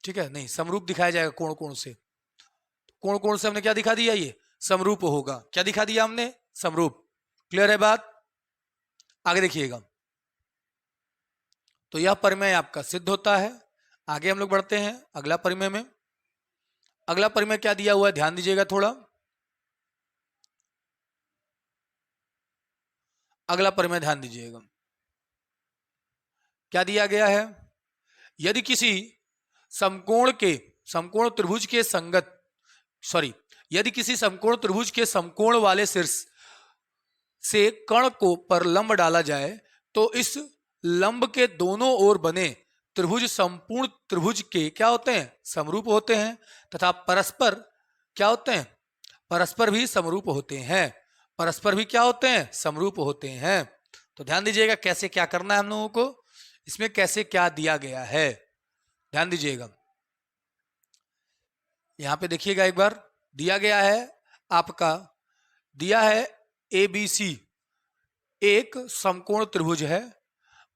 ठीक है, नहीं समरूप दिखाया जाएगा कोण कोण से। कोण कोण से हमने क्या दिखा दिया? ये समरूप होगा। क्या दिखा दिया हमने? समरूप। क्लियर है बात? आगे देखिएगा। तो यह परिमेय आपका सिद्ध होता है। आगे हम लोग बढ़ते हैं अगला परिमेय में। अगला परिमेय क्या दिया हुआ है, ध्यान दीजिएगा थोड़ा। अगला परिमेय ध्यान दीजिएगा, क्या दिया गया है? यदि किसी समकोण त्रिभुज के संगत, सॉरी, यदि किसी समकोण त्रिभुज के समकोण वाले शीर्ष से कण को पर लंब डाला जाए तो इस लंब के दोनों ओर बने त्रिभुज संपूर्ण त्रिभुज के क्या होते हैं? समरूप होते हैं। तथा परस्पर क्या होते हैं? परस्पर भी समरूप होते हैं। परस्पर भी क्या होते हैं? समरूप होते हैं। तो ध्यान दीजिएगा कैसे क्या करना है हम लोगों को, इसमें कैसे क्या दिया गया है, ध्यान दीजिएगा। यहां पे देखिएगा एक बार, दिया गया है आपका, दिया है ए बी सी एक समकोण त्रिभुज है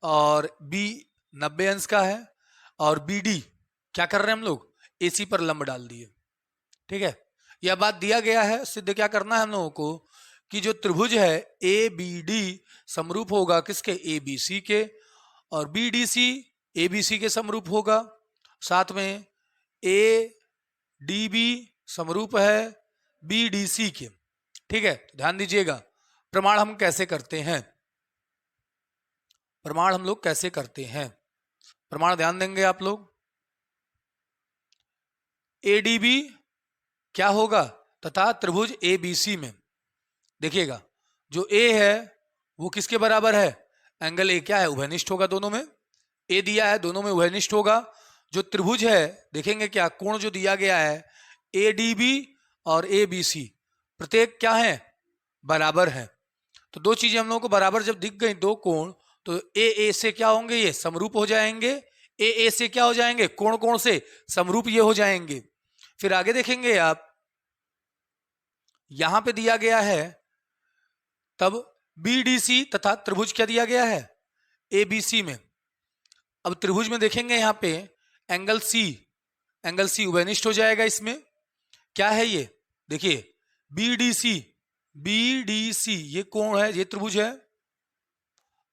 और बी 90 अंश का है और बी डी क्या कर रहे हैं हम लोग? एसी पर लंब डाल दिए। ठीक है, यह बात दिया गया है। सिद्ध क्या करना है हम लोगों को कि जो त्रिभुज है ए बी डी समरूप होगा किसके? ए बी सी के। और B D C A B C के समरूप होगा। साथ में ए डी बी समरूप है बी डी सी के। ठीक है, तो ध्यान दीजिएगा प्रमाण हम कैसे करते हैं, प्रमाण हम लोग कैसे करते हैं। प्रमाण ध्यान देंगे आप लोग। एडीबी क्या होगा तथा त्रिभुज एबीसी में देखिएगा, जो ए है वो किसके बराबर है? एंगल ए क्या है? उभयनिष्ठ होगा दोनों में। ए दिया है, दोनों में उभयनिष्ठ होगा। जो त्रिभुज है देखेंगे क्या, कोण जो दिया गया है एडीबी और एबीसी प्रत्येक क्या है? बराबर है। तो दो चीजें हम लोगों को बराबर जब दिख गई, दो कोण, तो ए से क्या होंगे? ये समरूप हो जाएंगे। ए से क्या हो जाएंगे? कोण कोण से समरूप ये हो जाएंगे। फिर आगे देखेंगे आप, यहां पे दिया गया है तब बीडीसी तथा त्रिभुज क्या दिया गया है? एबीसी में। अब त्रिभुज में देखेंगे यहां पे एंगल सी उभयनिष्ठ हो जाएगा। इसमें क्या है ये? देखिए बीडीसी ये कोण है, ये त्रिभुज है।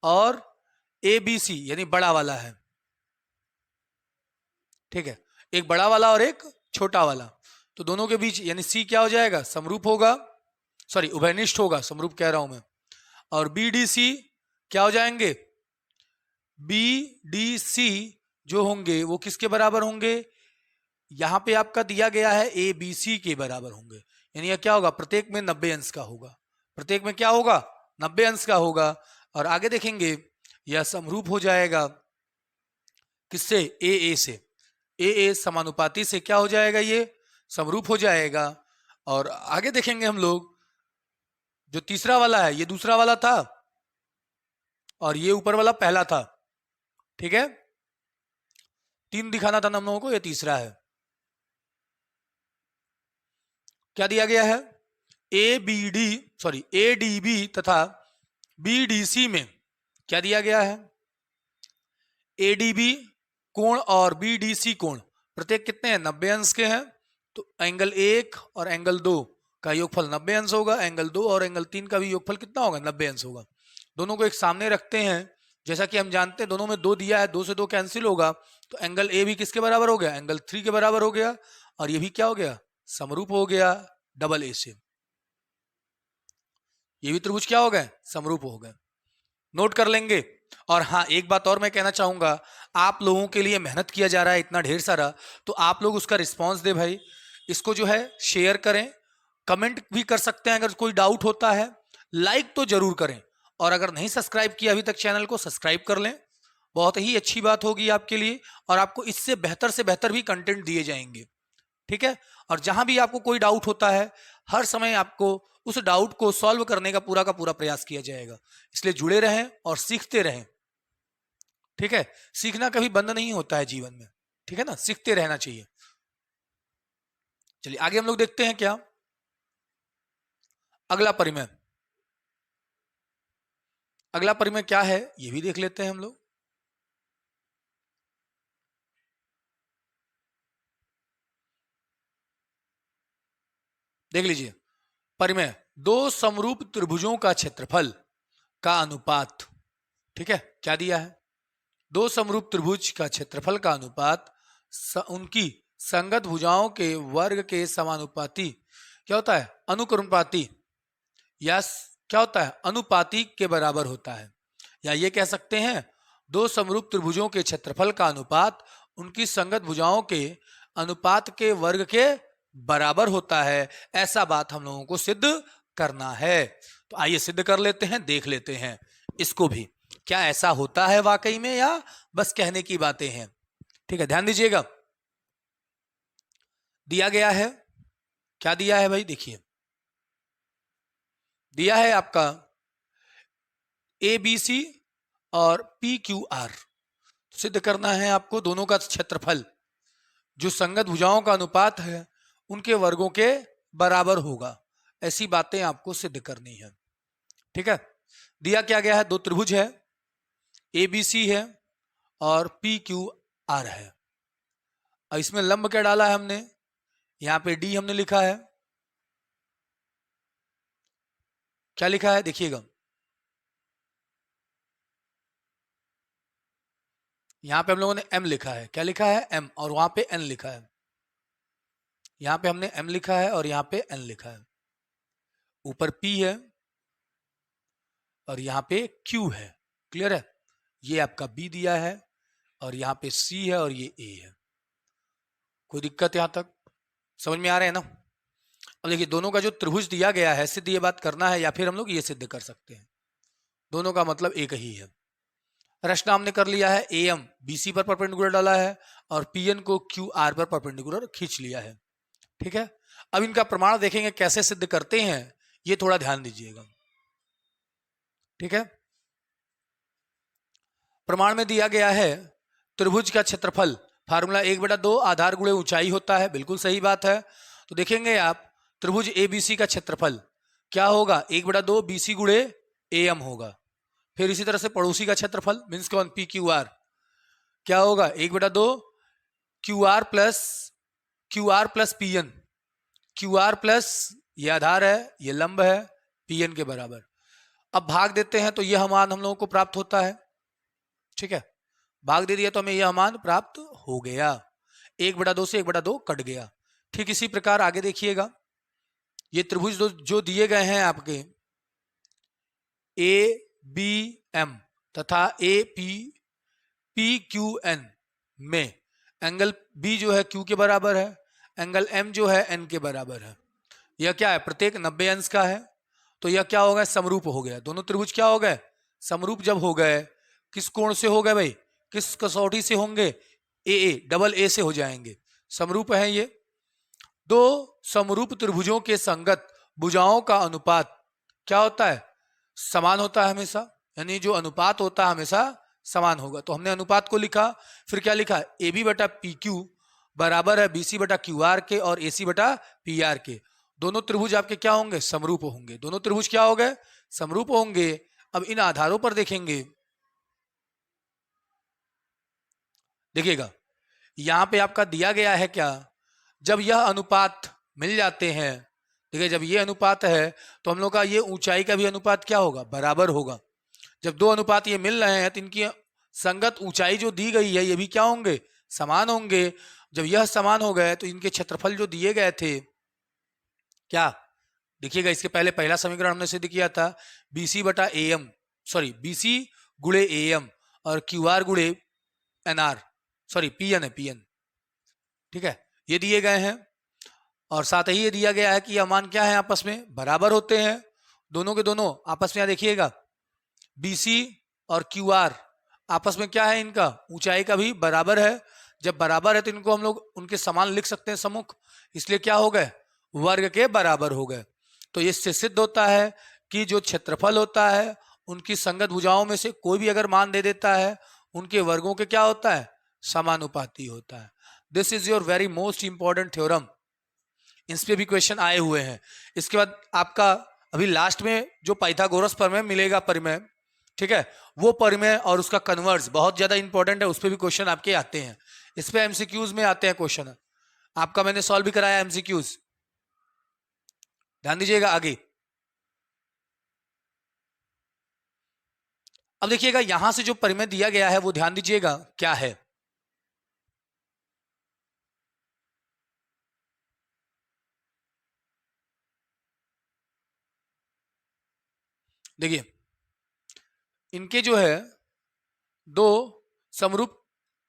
और एबीसी यानी बड़ा वाला है। ठीक है, एक बड़ा वाला और एक छोटा वाला, तो दोनों के बीच यानी सी क्या हो जाएगा? समरूप होगा, सॉरी उभयनिष्ठ होगा, समरूप कह रहा हूं मैं। और बीडीसी क्या हो जाएंगे? बीडीसी जो होंगे वो किसके बराबर होंगे? यहां पे आपका दिया गया है ए बी सी के बराबर होंगे। यानी यह क्या होगा? प्रत्येक में 90 अंश का होगा। प्रत्येक में क्या होगा? 90 अंश का होगा। और आगे देखेंगे यह समरूप हो जाएगा किससे? ए से। ए समानुपाती से क्या हो जाएगा? ये समरूप हो जाएगा। और आगे देखेंगे हम लोग, जो तीसरा वाला है ये दूसरा वाला था और ये ऊपर वाला पहला था। ठीक है, तीन दिखाना था ना हम लोगों को, ये तीसरा है। क्या दिया गया है? ए डी बी तथा बी डी सी में क्या दिया गया है? ए डी बी कोण और बी डी सी कोण प्रत्येक कितने हैं? 90 अंश के हैं। तो एंगल 1 और एंगल 2 का योगफल 90 अंश होगा। एंगल 2 और एंगल 3 का भी योगफल कितना होगा? 90 अंश होगा। दोनों को एक सामने रखते हैं, जैसा कि हम जानते हैं दोनों में 2 दिया है, 2 से 2 कैंसिल होगा। तो एंगल ए भी किसके बराबर हो गया? एंगल 3 के बराबर हो गया। और ये भी क्या हो गया? समरूप हो गया डबल ए से। ये भी त्रिभुज क्या हो गए? समरूप हो गए। नोट कर लेंगे। और हाँ, एक बात और मैं कहना चाहूंगा, आप लोगों के लिए मेहनत किया जा रहा है इतना ढेर सारा, तो आप लोग उसका रिस्पांस दे भाई। इसको जो है शेयर करें, कमेंट भी कर सकते हैं अगर कोई डाउट होता है, लाइक तो जरूर करें। और अगर नहीं सब्सक्राइब किया अभी तक चैनल को, सब्सक्राइब कर लें, बहुत ही अच्छी बात होगी आपके लिए। और आपको इससे बेहतर भी कंटेंट दिए जाएंगे। ठीक है, और जहां भी आपको कोई डाउट होता है, हर समय आपको उस डाउट को सॉल्व करने का पूरा प्रयास किया जाएगा। इसलिए जुड़े रहें और सीखते रहें। ठीक है, सीखना कभी बंद नहीं होता है जीवन में। ठीक है ना, सीखते रहना चाहिए। चलिए आगे हम लोग देखते हैं क्या, अगला परिमेय। अगला परिमेय क्या है ये भी देख लेते हैं हम लोग। देख लीजिए, परिमेय दो समरूप त्रिभुजों का क्षेत्रफल का अनुपात, ठीक है, क्या दिया है, दो समरूप त्रिभुज का क्षेत्रफल का अनुपात उनकी संगत भुजाओं के वर्ग के समानुपाती, क्या होता है, अनुक्रमानुपाती, या क्या होता है, अनुपाती के बराबर होता है। या ये कह सकते हैं दो समरूप त्रिभुजों के क्षेत्रफल का अनुपात उनकी संगत भुजाओं के अनुपात के वर्ग के बराबर होता है। ऐसा बात हम लोगों को सिद्ध करना है। तो आइए सिद्ध कर लेते हैं, देख लेते हैं इसको भी, क्या ऐसा होता है वाकई में या बस कहने की बातें हैं। ठीक है, ध्यान दीजिएगा, दिया गया है, क्या दिया है भाई, देखिए दिया है आपका ABC और PQR, सिद्ध करना है आपको दोनों का क्षेत्रफल जो संगत भुजाओं का अनुपात है उनके वर्गों के बराबर होगा। ऐसी बातें आपको सिद्ध करनी है। ठीक है, दिया क्या गया है, दो त्रिभुज है, ABC है और PQR है। और इसमें लंब क्या डाला है हमने, यहां पे D हमने लिखा है, क्या लिखा है देखिएगा, यहां पे हम लोगों ने M लिखा है, क्या लिखा है M, और वहां पे N लिखा है। यहां पे हमने M लिखा है और यहां पे N लिखा है। ऊपर P है और यहां पे Q है। क्लियर है, ये आपका B दिया है और यहां पे C है और ये A है। कोई दिक्कत यहां तक समझ में आ रहे हैं ना। अब देखिए दोनों का जो त्रिभुज दिया गया है, सिद्ध ये बात करना है या फिर हम लोग ये सिद्ध कर सकते हैं, दोनों का मतलब एक ही है। रचना हमने कर लिया है, AM BC पर परपेंडिकुलर डाला है और PN को QR पर परपेंडिकुलर खींच लिया है। ठीक है, अब इनका प्रमाण देखेंगे कैसे सिद्ध करते हैं, ये थोड़ा ध्यान दीजिएगा। ठीक है, प्रमाण में दिया गया है त्रिभुज का क्षेत्रफल, फार्मूला 1/2 आधार गुणे ऊंचाई होता है, बिल्कुल सही बात है। तो देखेंगे आप त्रिभुज ABC का क्षेत्रफल क्या होगा, 1/2 BC गुणे AM होगा। फिर इसी तरह से पड़ोसी का क्षेत्रफल मीन्स कौन, PQR, क्या होगा 1/2 QR plus PN, QR plus ये आधार है, ये लंब है, PN के बराबर। अब भाग देते हैं तो यह मान हम लोगों को प्राप्त होता है। ठीक है, भाग दे दिया तो हमें यह मान प्राप्त हो गया, 1/2 से 1/2 कट गया। ठीक इसी प्रकार आगे देखिएगा, ये त्रिभुज जो दिए गए हैं आपके ABM तथा PQN में एंगल B जो है Q के बराबर है, एंगल M जो है N के बराबर है। यह क्या है, प्रत्येक 90 अंश का है, तो यह क्या हो गया, समरूप हो गया। दोनों त्रिभुज क्या हो गए, समरूप जब हो गए, किस कोण से हो गए भाई, किस कसौटी से होंगे, डबल ए से हो जाएंगे, समरूप है ये। दो समरूप त्रिभुजों के संगत भुजाओं का अनुपात क्या होता है, समान होता है हमेशा, यानी जो अनुपात होता है हमेशा समान होगा। तो हमने अनुपात को लिखा, फिर क्या लिखा, AB/PQ बराबर है BC/QR के और AC/PR के। दोनों त्रिभुज आपके क्या होंगे, समरूप होंगे। दोनों त्रिभुज क्या हो गए, समरूप होंगे। अब इन आधारों पर देखेंगे, देखिएगा यहां पे आपका दिया गया है क्या, जब यह अनुपात मिल जाते हैं, देखिए जब ये अनुपात है तो हम लोग का ये ऊंचाई का भी अनुपात क्या होगा, बराबर होगा। जब दो अनुपात ये मिल रहे हैं तो इनकी संगत ऊंचाई जो दी गई है ये भी क्या होंगे, समान होंगे। जब यह समान हो गए तो इनके क्षेत्रफल जो दिए गए थे, क्या देखिएगा, इसके पहले पहला समीकरण हमने सिद्ध किया था BC गुणे AM और QR गुणे NR, PN है, PN। ठीक है, ये दिए गए हैं और साथ ही ये दिया गया है कि यह मान क्या है, आपस में बराबर होते हैं। दोनों के दोनों आपस में, यहां देखिएगा BC और QR आपस में क्या है, इनका ऊंचाई का भी बराबर है। जब बराबर है तो इनको हम लोग उनके समान लिख सकते हैं, सम्मुख, इसलिए क्या हो गए, वर्ग के बराबर हो गए। तो इससे सिद्ध होता है कि जो क्षेत्रफल होता है उनकी संगत भुजाओं में से कोई भी अगर मान दे देता है, उनके वर्गों के क्या होता है, समानुपाती होता है। This is your very most important theorem, इस पे भी क्वेश्चन आए हुए हैं। इसके बाद आपका अभी लास्ट में जो पाइथागोरस प्रमेय मिलेगा, परिमेय, ठीक है, वो परिमेय और उसका कन्वर्स बहुत ज्यादा इंपॉर्टेंट है, उस पर भी क्वेश्चन आपके आते हैं। इस पे एमसीक्यूज में आते हैं क्वेश्चन, आपका मैंने सॉल्व भी कराया एमसीक्यूज, ध्यान दीजिएगा आगे। अब देखिएगा यहां से जो परिमेय दिया गया है वो ध्यान दीजिएगा क्या है। देखिए इनके जो है दो समरूप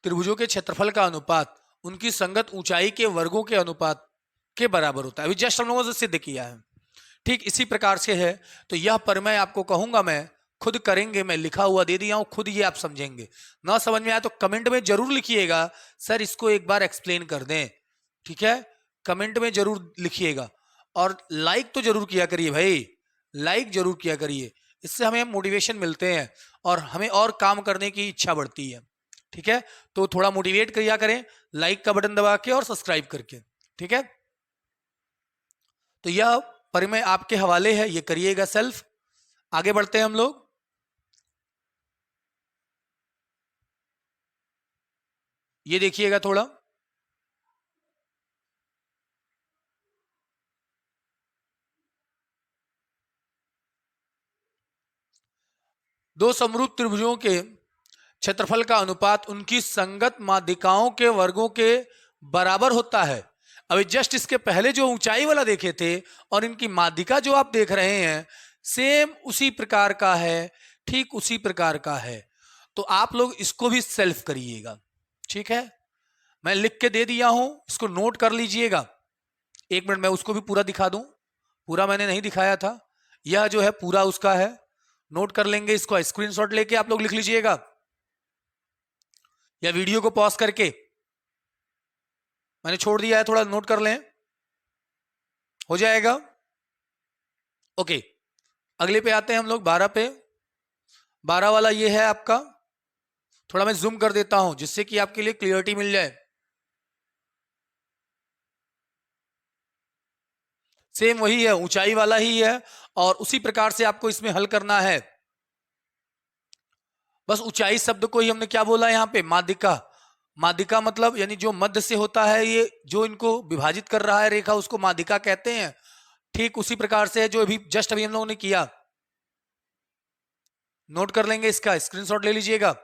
त्रिभुजों के क्षेत्रफल का अनुपात उनकी संगत ऊंचाई के वर्गों के अनुपात के बराबर होता है। अभी जस्ट हम लोगों से सिद्ध किया है। ठीक इसी प्रकार से है। तो यह परिमेय आपको कहूंगा मैं, खुद करेंगे, मैं लिखा हुआ दे दिया हूं, खुद ये आप समझेंगे। ना समझ में आया तो कमेंट में जरूर लिखिएगा सर इसको एक बार एक्सप्लेन कर दें। ठीक है, कमेंट में जरूर लिखिएगा। और लाइक तो जरूर किया करिए भाई, लाइक जरूर किया करिए, इससे हमें मोटिवेशन मिलते हैं और हमें और काम करने की इच्छा बढ़ती है। ठीक है, तो थोड़ा मोटिवेट किया करें लाइक का बटन दबा के और सब्सक्राइब करके। ठीक है, तो यह परिमेय आपके हवाले है, ये करिएगा सेल्फ। आगे बढ़ते हैं हम लोग। ये देखिएगा थोड़ा, दो समरूप त्रिभुजों के क्षेत्रफल का अनुपात उनकी संगत माध्यिकाओं के वर्गों के बराबर होता है। अभी जस्ट इसके पहले जो ऊंचाई वाला देखे थे और इनकी माध्यिका जो आप देख रहे हैं सेम उसी प्रकार का है, ठीक उसी प्रकार का है। तो आप लोग इसको भी सेल्फ करिएगा। ठीक है, मैं लिख के दे दिया हूं, इसको नोट कर लीजिएगा। एक मिनट मैं उसको भी पूरा दिखा दूं, पूरा मैंने नहीं दिखाया था, यह जो है पूरा उसका है। नोट कर लेंगे, इसको स्क्रीनशॉट लेके आप लोग लिख लीजिएगा या वीडियो को पॉज करके मैंने छोड़ दिया है, थोड़ा नोट कर लें, हो जाएगा। ओके, अगले पे आते हैं हम लोग 12 पे। 12 वाला ये है आपका, थोड़ा मैं जूम कर देता हूं जिससे कि आपके लिए क्लियरिटी मिल जाए। सेम वही है, ऊंचाई वाला ही है और उसी प्रकार से आपको इसमें हल करना है। बस ऊंचाई शब्द को ही हमने क्या बोला यहां पे, माध्यिका। माध्यिका मतलब यानी जो मध्य से होता है, ये जो इनको विभाजित कर रहा है रेखा, उसको माध्यिका कहते हैं। ठीक उसी प्रकार से है जो अभी जस्ट अभी हम लोगों ने किया। नोट कर लेंगे, इसका स्क्रीनशॉट ले लीजिएगा,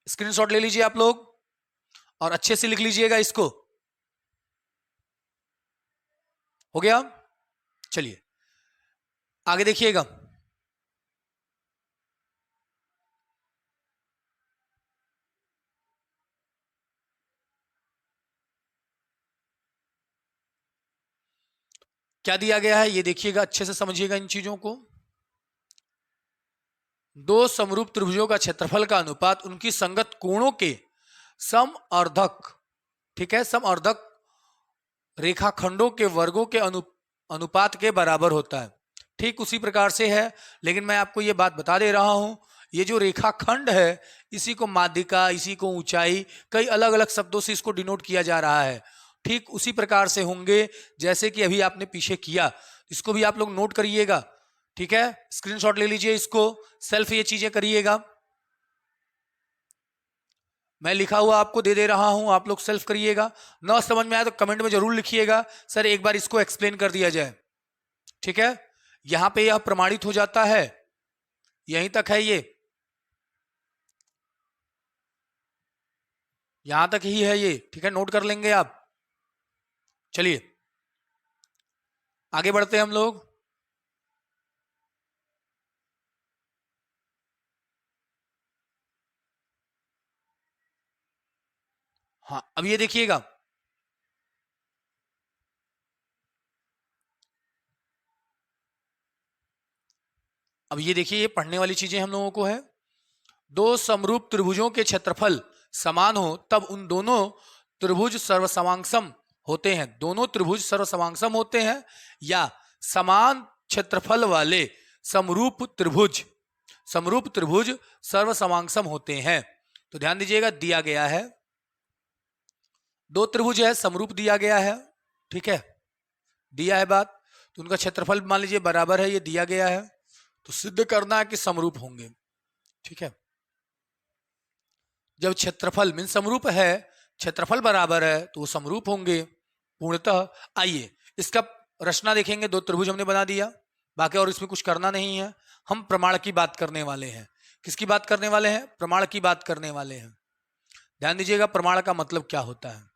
स्क्रीनशॉट ले लीजिए आप लोग और अच्छे से लिख लीजिएगा इसको। हो गया, चलिए आगे देखिएगा। क्या दिया गया है ये देखिएगा, अच्छे से समझिएगा इन चीजों को। दो समरूप त्रिभुजों का क्षेत्रफल का अनुपात उनकी संगत कोणों के समअर्धक, ठीक है, समअर्धक रेखाखंडों के वर्गों के अनुपात के बराबर होता है। ठीक उसी प्रकार से है, लेकिन मैं आपको ये बात बता दे रहा हूं, ये जो रेखाखंड है इसी को माध्यिका, इसी को ऊंचाई, कई अलग अलग शब्दों से इसको डिनोट किया जा रहा है। ठीक उसी प्रकार से होंगे जैसे कि अभी आपने पीछे किया, इसको भी आप लोग नोट करिएगा। ठीक है, स्क्रीनशॉट ले लीजिए, इसको सेल्फ ये चीजें करिएगा। मैं लिखा हुआ आपको दे दे रहा हूं, आप लोग सेल्फ करिएगा। ना समझ में आया तो कमेंट में जरूर लिखिएगा सर एक बार इसको एक्सप्लेन कर दिया जाए। ठीक है, यहां पे यह प्रमाणित हो जाता है, यहीं तक है, ये यहां तक ही है ये। ठीक है, नोट कर लेंगे आप। चलिए आगे बढ़ते हैं हम लोग। हाँ, अब ये देखिएगा, अब ये देखिए, ये पढ़ने वाली चीजें हम लोगों को है। दो समरूप त्रिभुजों के क्षेत्रफल समान हो तब उन दोनों त्रिभुज सर्वसमांसम होते हैं। दोनों त्रिभुज सर्वसमांसम होते हैं या समान क्षेत्रफल वाले समरूप त्रिभुज, समरूप त्रिभुज सर्वसमांसम होते हैं। तो ध्यान दीजिएगा, दिया गया है दो त्रिभुज है, समरूप दिया गया है। ठीक है, दिया है बात, तो उनका क्षेत्रफल मान लीजिए बराबर है, ये दिया गया है, तो सिद्ध करना है कि समरूप होंगे। ठीक है, जब क्षेत्रफल मीन समरूप है, क्षेत्रफल बराबर है, तो वो समरूप होंगे पूर्णतः। आइए इसका रचना देखेंगे, दो त्रिभुज हमने बना दिया, बाकी और इसमें कुछ करना नहीं है। हम प्रमाण की बात करने वाले हैं। किसकी बात करने वाले हैं? प्रमाण की बात करने वाले हैं। ध्यान दीजिएगा प्रमाण का मतलब क्या होता है।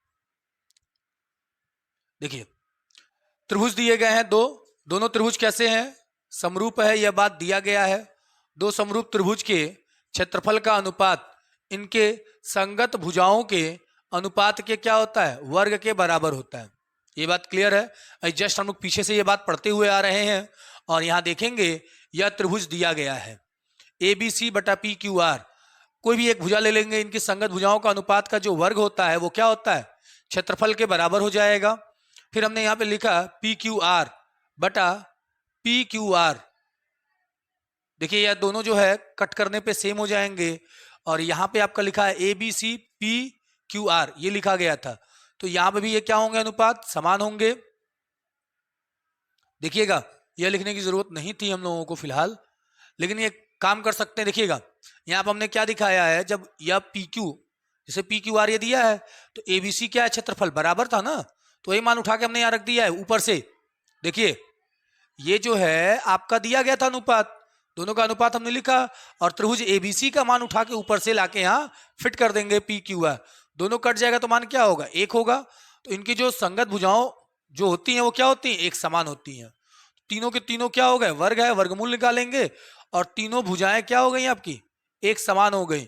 देखिए त्रिभुज दिए गए हैं दो, दोनों त्रिभुज कैसे हैं? समरूप है, यह बात दिया गया है। दो समरूप त्रिभुज के क्षेत्रफल का अनुपात इनके संगत भुजाओं के अनुपात के क्या होता है? वर्ग के बराबर होता है। ये बात क्लियर है? जस्ट हम लोग पीछे से ये बात पढ़ते हुए आ रहे हैं और यहां देखेंगे यह त्रिभुज दिया गया है ए बी सी बटा पी क्यू आर। कोई भी एक भुजा ले लेंगे, इनकी संगत भुजाओं का अनुपात का जो वर्ग होता है वो क्या होता है? क्षेत्रफल के बराबर हो जाएगा। फिर हमने यहां पे लिखा पी क्यू आर बटा पी क्यू आर। देखिए यह दोनों जो है कट करने पे सेम हो जाएंगे और यहां पे आपका लिखा है A B C P Q R, ये लिखा गया था। तो यहां पे भी ये क्या होंगे? अनुपात समान होंगे। देखिएगा यह लिखने की जरूरत नहीं थी हम लोगों को फिलहाल, लेकिन ये काम कर सकते हैं। देखिएगा यहां पर हमने क्या दिखाया है, जब यह पी क्यू, जैसे पी क्यू आर ये दिया है तो एबीसी क्या है? क्षेत्रफल बराबर था ना, तो ये मान उठा के हमने यहां रख दिया है ऊपर से। देखिए ये जो है आपका दिया गया था अनुपात, दोनों का अनुपात हमने लिखा और त्रिभुज एबीसी का मान उठा के ऊपर से लाके यहाँ फिट कर देंगे पी क्यू आर। दोनों कट जाएगा तो मान क्या होगा? एक होगा। तो इनकी जो संगत भुजाओं जो होती हैं वो क्या होती हैं? एक समान होती हैं। तीनों के तीनों क्या हो गए? वर्ग है, वर्गमूल निकालेंगे और तीनों भुजाएं क्या हो गई आपकी? एक समान हो गई।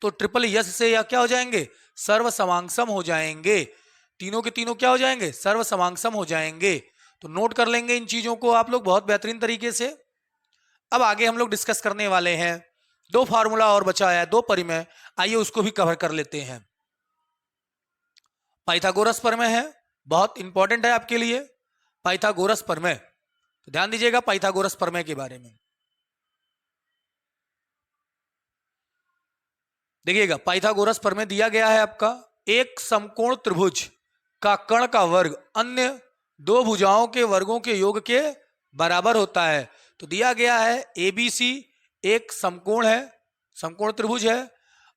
तो ट्रिपल यस से यह क्या हो जाएंगे? सर्व समांगसम हो जाएंगे। तीनों के तीनों क्या हो जाएंगे? सर्व समांगसम हो जाएंगे। तो नोट कर लेंगे इन चीजों को आप लोग बहुत बेहतरीन तरीके से। अब आगे हम लोग डिस्कस करने वाले हैं। दो फार्मूला और बचा है, दो परिमेय, आइए उसको भी कवर कर लेते हैं। पाइथागोरस प्रमेय है, बहुत इंपॉर्टेंट है आपके लिए पाइथागोरस प्रमेय। तो ध्यान दीजिएगा पाइथागोरस प्रमेय के बारे में। देखिएगा पाइथागोरस प्रमेय दिया गया है आपका, एक समकोण त्रिभुज का कर्ण का वर्ग अन्य दो भुजाओं के वर्गों के योग के बराबर होता है। तो दिया गया है ए बी सी एक समकोण है, समकोण त्रिभुज है,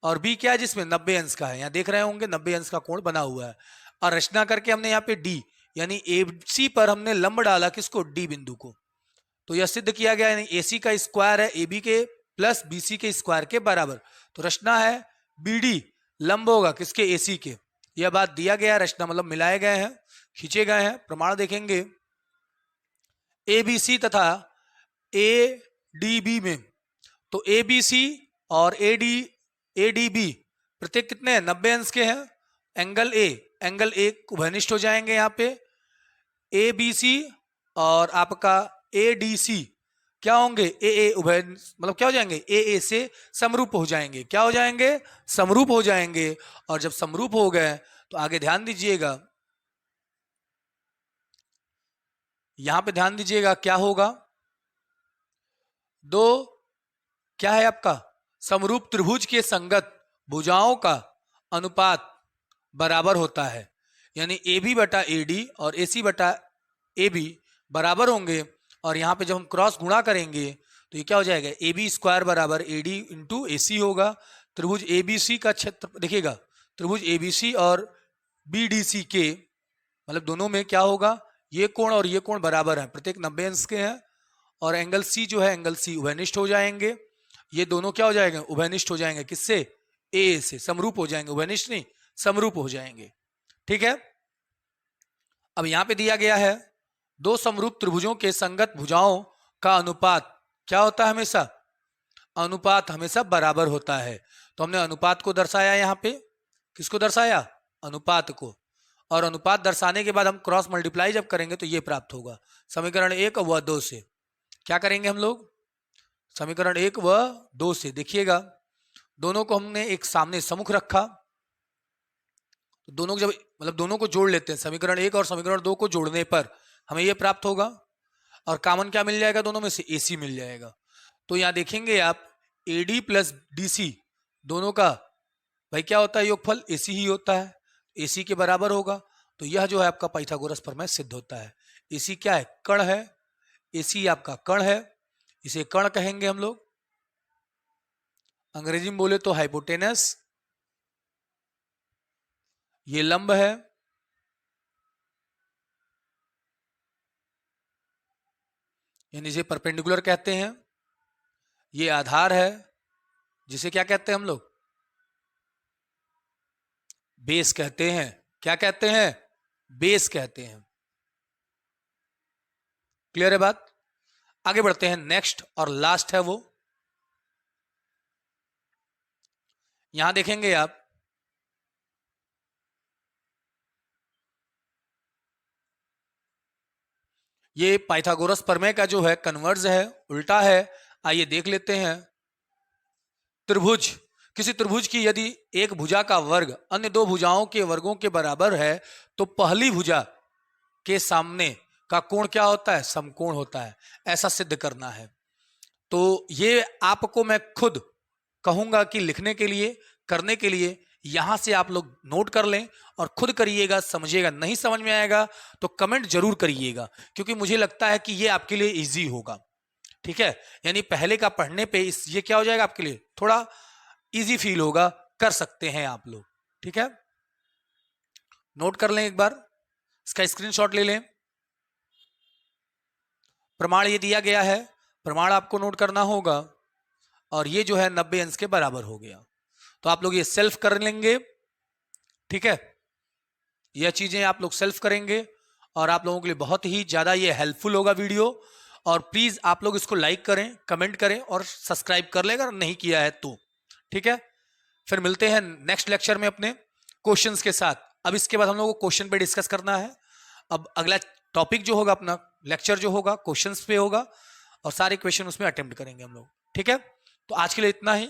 और बी क्या है? जिसमें 90 अंश का है। यहाँ देख रहे होंगे 90 अंश का कोण बना हुआ है। और रचना करके हमने यहाँ पे डी यानी ए सी पर हमने लंब डाला, किसको? डी बिंदु को। तो यह सिद्ध किया गया, यानी ए सी का स्क्वायर है ए बी के प्लस बी सी के स्क्वायर के बराबर। तो रचना है बी डी लंब होगा किसके? ए सी के। यह बात दिया गया, रचना मतलब मिलाए गए हैं, खींचे गए हैं। प्रमाण देखेंगे ए बी सी तथा ए डी बी में, तो ए बी सी और ए डी बी प्रत्येक कितने हैं? 90 अंश के हैं। एंगल ए उभयनिष्ठ हो जाएंगे। यहाँ पे ए बी सी और आपका ए डी सी क्या होंगे? ए उभय मतलब क्या हो जाएंगे? ए से समरूप हो जाएंगे। क्या हो जाएंगे? समरूप हो जाएंगे। और जब समरूप हो गए तो आगे ध्यान दीजिएगा, यहां पे ध्यान दीजिएगा क्या होगा? दो क्या है आपका? समरूप त्रिभुज के संगत भुजाओं का अनुपात बराबर होता है, यानी ए बी बटा ए डी और ए सी बटा ए बी बराबर होंगे। और यहाँ पे जब हम क्रॉस गुणा करेंगे तो ये क्या हो जाएगा? ए बी स्क्वायर बराबर ए डी इंटू ए सी होगा। त्रिभुज ए बी सी का क्षेत्र देखिएगा, त्रिभुज ए बी सी और बी डी सी के मतलब दोनों में क्या होगा? ये कोण और ये कोण बराबर है, प्रत्येक 90 अंश के हैं। और एंगल सी जो है, एंगल सी उभयनिष्ठ हो जाएंगे। ये दोनों क्या हो जाएंगे? उभयनिष्ठ हो जाएंगे। किससे? ए से समरूप हो जाएंगे, उभयनिष्ठ नहीं समरूप हो जाएंगे। ठीक है। अब यहां पे दिया गया है दो समरूप त्रिभुजों के संगत भुजाओं का अनुपात क्या होता है? हमेशा अनुपात हमेशा बराबर होता है। तो हमने अनुपात को दर्शाया, यहाँ पे किसको दर्शाया? अनुपात को। और अनुपात दर्शाने के बाद हम क्रॉस मल्टीप्लाई जब करेंगे तो ये प्राप्त होगा। समीकरण 1 व 2 से क्या करेंगे हम लोग? समीकरण 1 व 2 से देखिएगा दोनों को हमने एक सामने सम्मुख रखा, तो दोनों जब मतलब दोनों को जोड़ लेते हैं, समीकरण 1 और समीकरण 2 को जोड़ने पर हमें यह प्राप्त होगा। और कॉमन क्या मिल जाएगा? दोनों में से AC मिल जाएगा। तो यहां देखेंगे आप AD प्लस DC दोनों का भाई क्या होता है? योगफल AC ही होता है, AC के बराबर होगा। तो यह जो है आपका पाइथागोरस प्रमेय सिद्ध होता है। AC क्या है? कण है। AC आपका कण है, इसे कण कहेंगे हम लोग, अंग्रेजी में बोले तो हाइपोटेनस। ये लंब है, यानी इसे परपेंडिकुलर कहते हैं। ये आधार है, जिसे क्या कहते हैं हम लोग? बेस कहते हैं। क्या कहते हैं? बेस कहते हैं। क्लियर है बात? आगे बढ़ते हैं। नेक्स्ट और लास्ट है वो, यहां देखेंगे आप, ये पाइथागोरस प्रमेय का जो है कन्वर्ज है, उल्टा है। आइए देख लेते हैं। त्रिभुज, किसी त्रिभुज की यदि एक भुजा का वर्ग अन्य दो भुजाओं के वर्गों के बराबर है तो पहली भुजा के सामने का कोण क्या होता है? समकोण होता है। ऐसा सिद्ध करना है। तो ये आपको मैं खुद कहूंगा कि लिखने के लिए, करने के लिए यहां से आप लोग नोट कर लें और खुद करिएगा, समझिएगा। नहीं समझ में आएगा तो कमेंट जरूर करिएगा, क्योंकि मुझे लगता है कि ये आपके लिए इजी होगा। ठीक है, यानी पहले का पढ़ने पे इस ये क्या हो जाएगा आपके लिए, थोड़ा इजी फील होगा, कर सकते हैं आप लोग। ठीक है, नोट कर लें एक बार, इसका स्क्रीनशॉट ले लें। प्रमाण ये दिया गया है, प्रमाण आपको नोट करना होगा, और ये जो है 90 अंश के बराबर हो गया। तो आप लोग ये सेल्फ कर लेंगे। ठीक है, यह चीजें आप लोग सेल्फ करेंगे और आप लोगों के लिए बहुत ही ज्यादा ये हेल्पफुल होगा वीडियो। और प्लीज आप लोग इसको लाइक करें, कमेंट करें और सब्सक्राइब कर लें अगर नहीं किया है तो। ठीक है, फिर मिलते हैं नेक्स्ट लेक्चर में अपने क्वेश्चंस के साथ। अब इसके बाद हम लोग को क्वेश्चन पे डिस्कस करना है। अब अगला टॉपिक जो होगा, अपना लेक्चर जो होगा क्वेश्चंस पे होगा, और सारे क्वेश्चन उसमें अटेम्प्ट करेंगे हम लोग। ठीक है, तो आज के लिए इतना ही।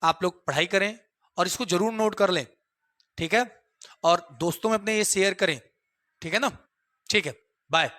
आप लोग पढ़ाई करें और इसको जरूर नोट कर लें। ठीक है, और दोस्तों में अपने ये शेयर करें। ठीक है ना? ठीक है, बाय।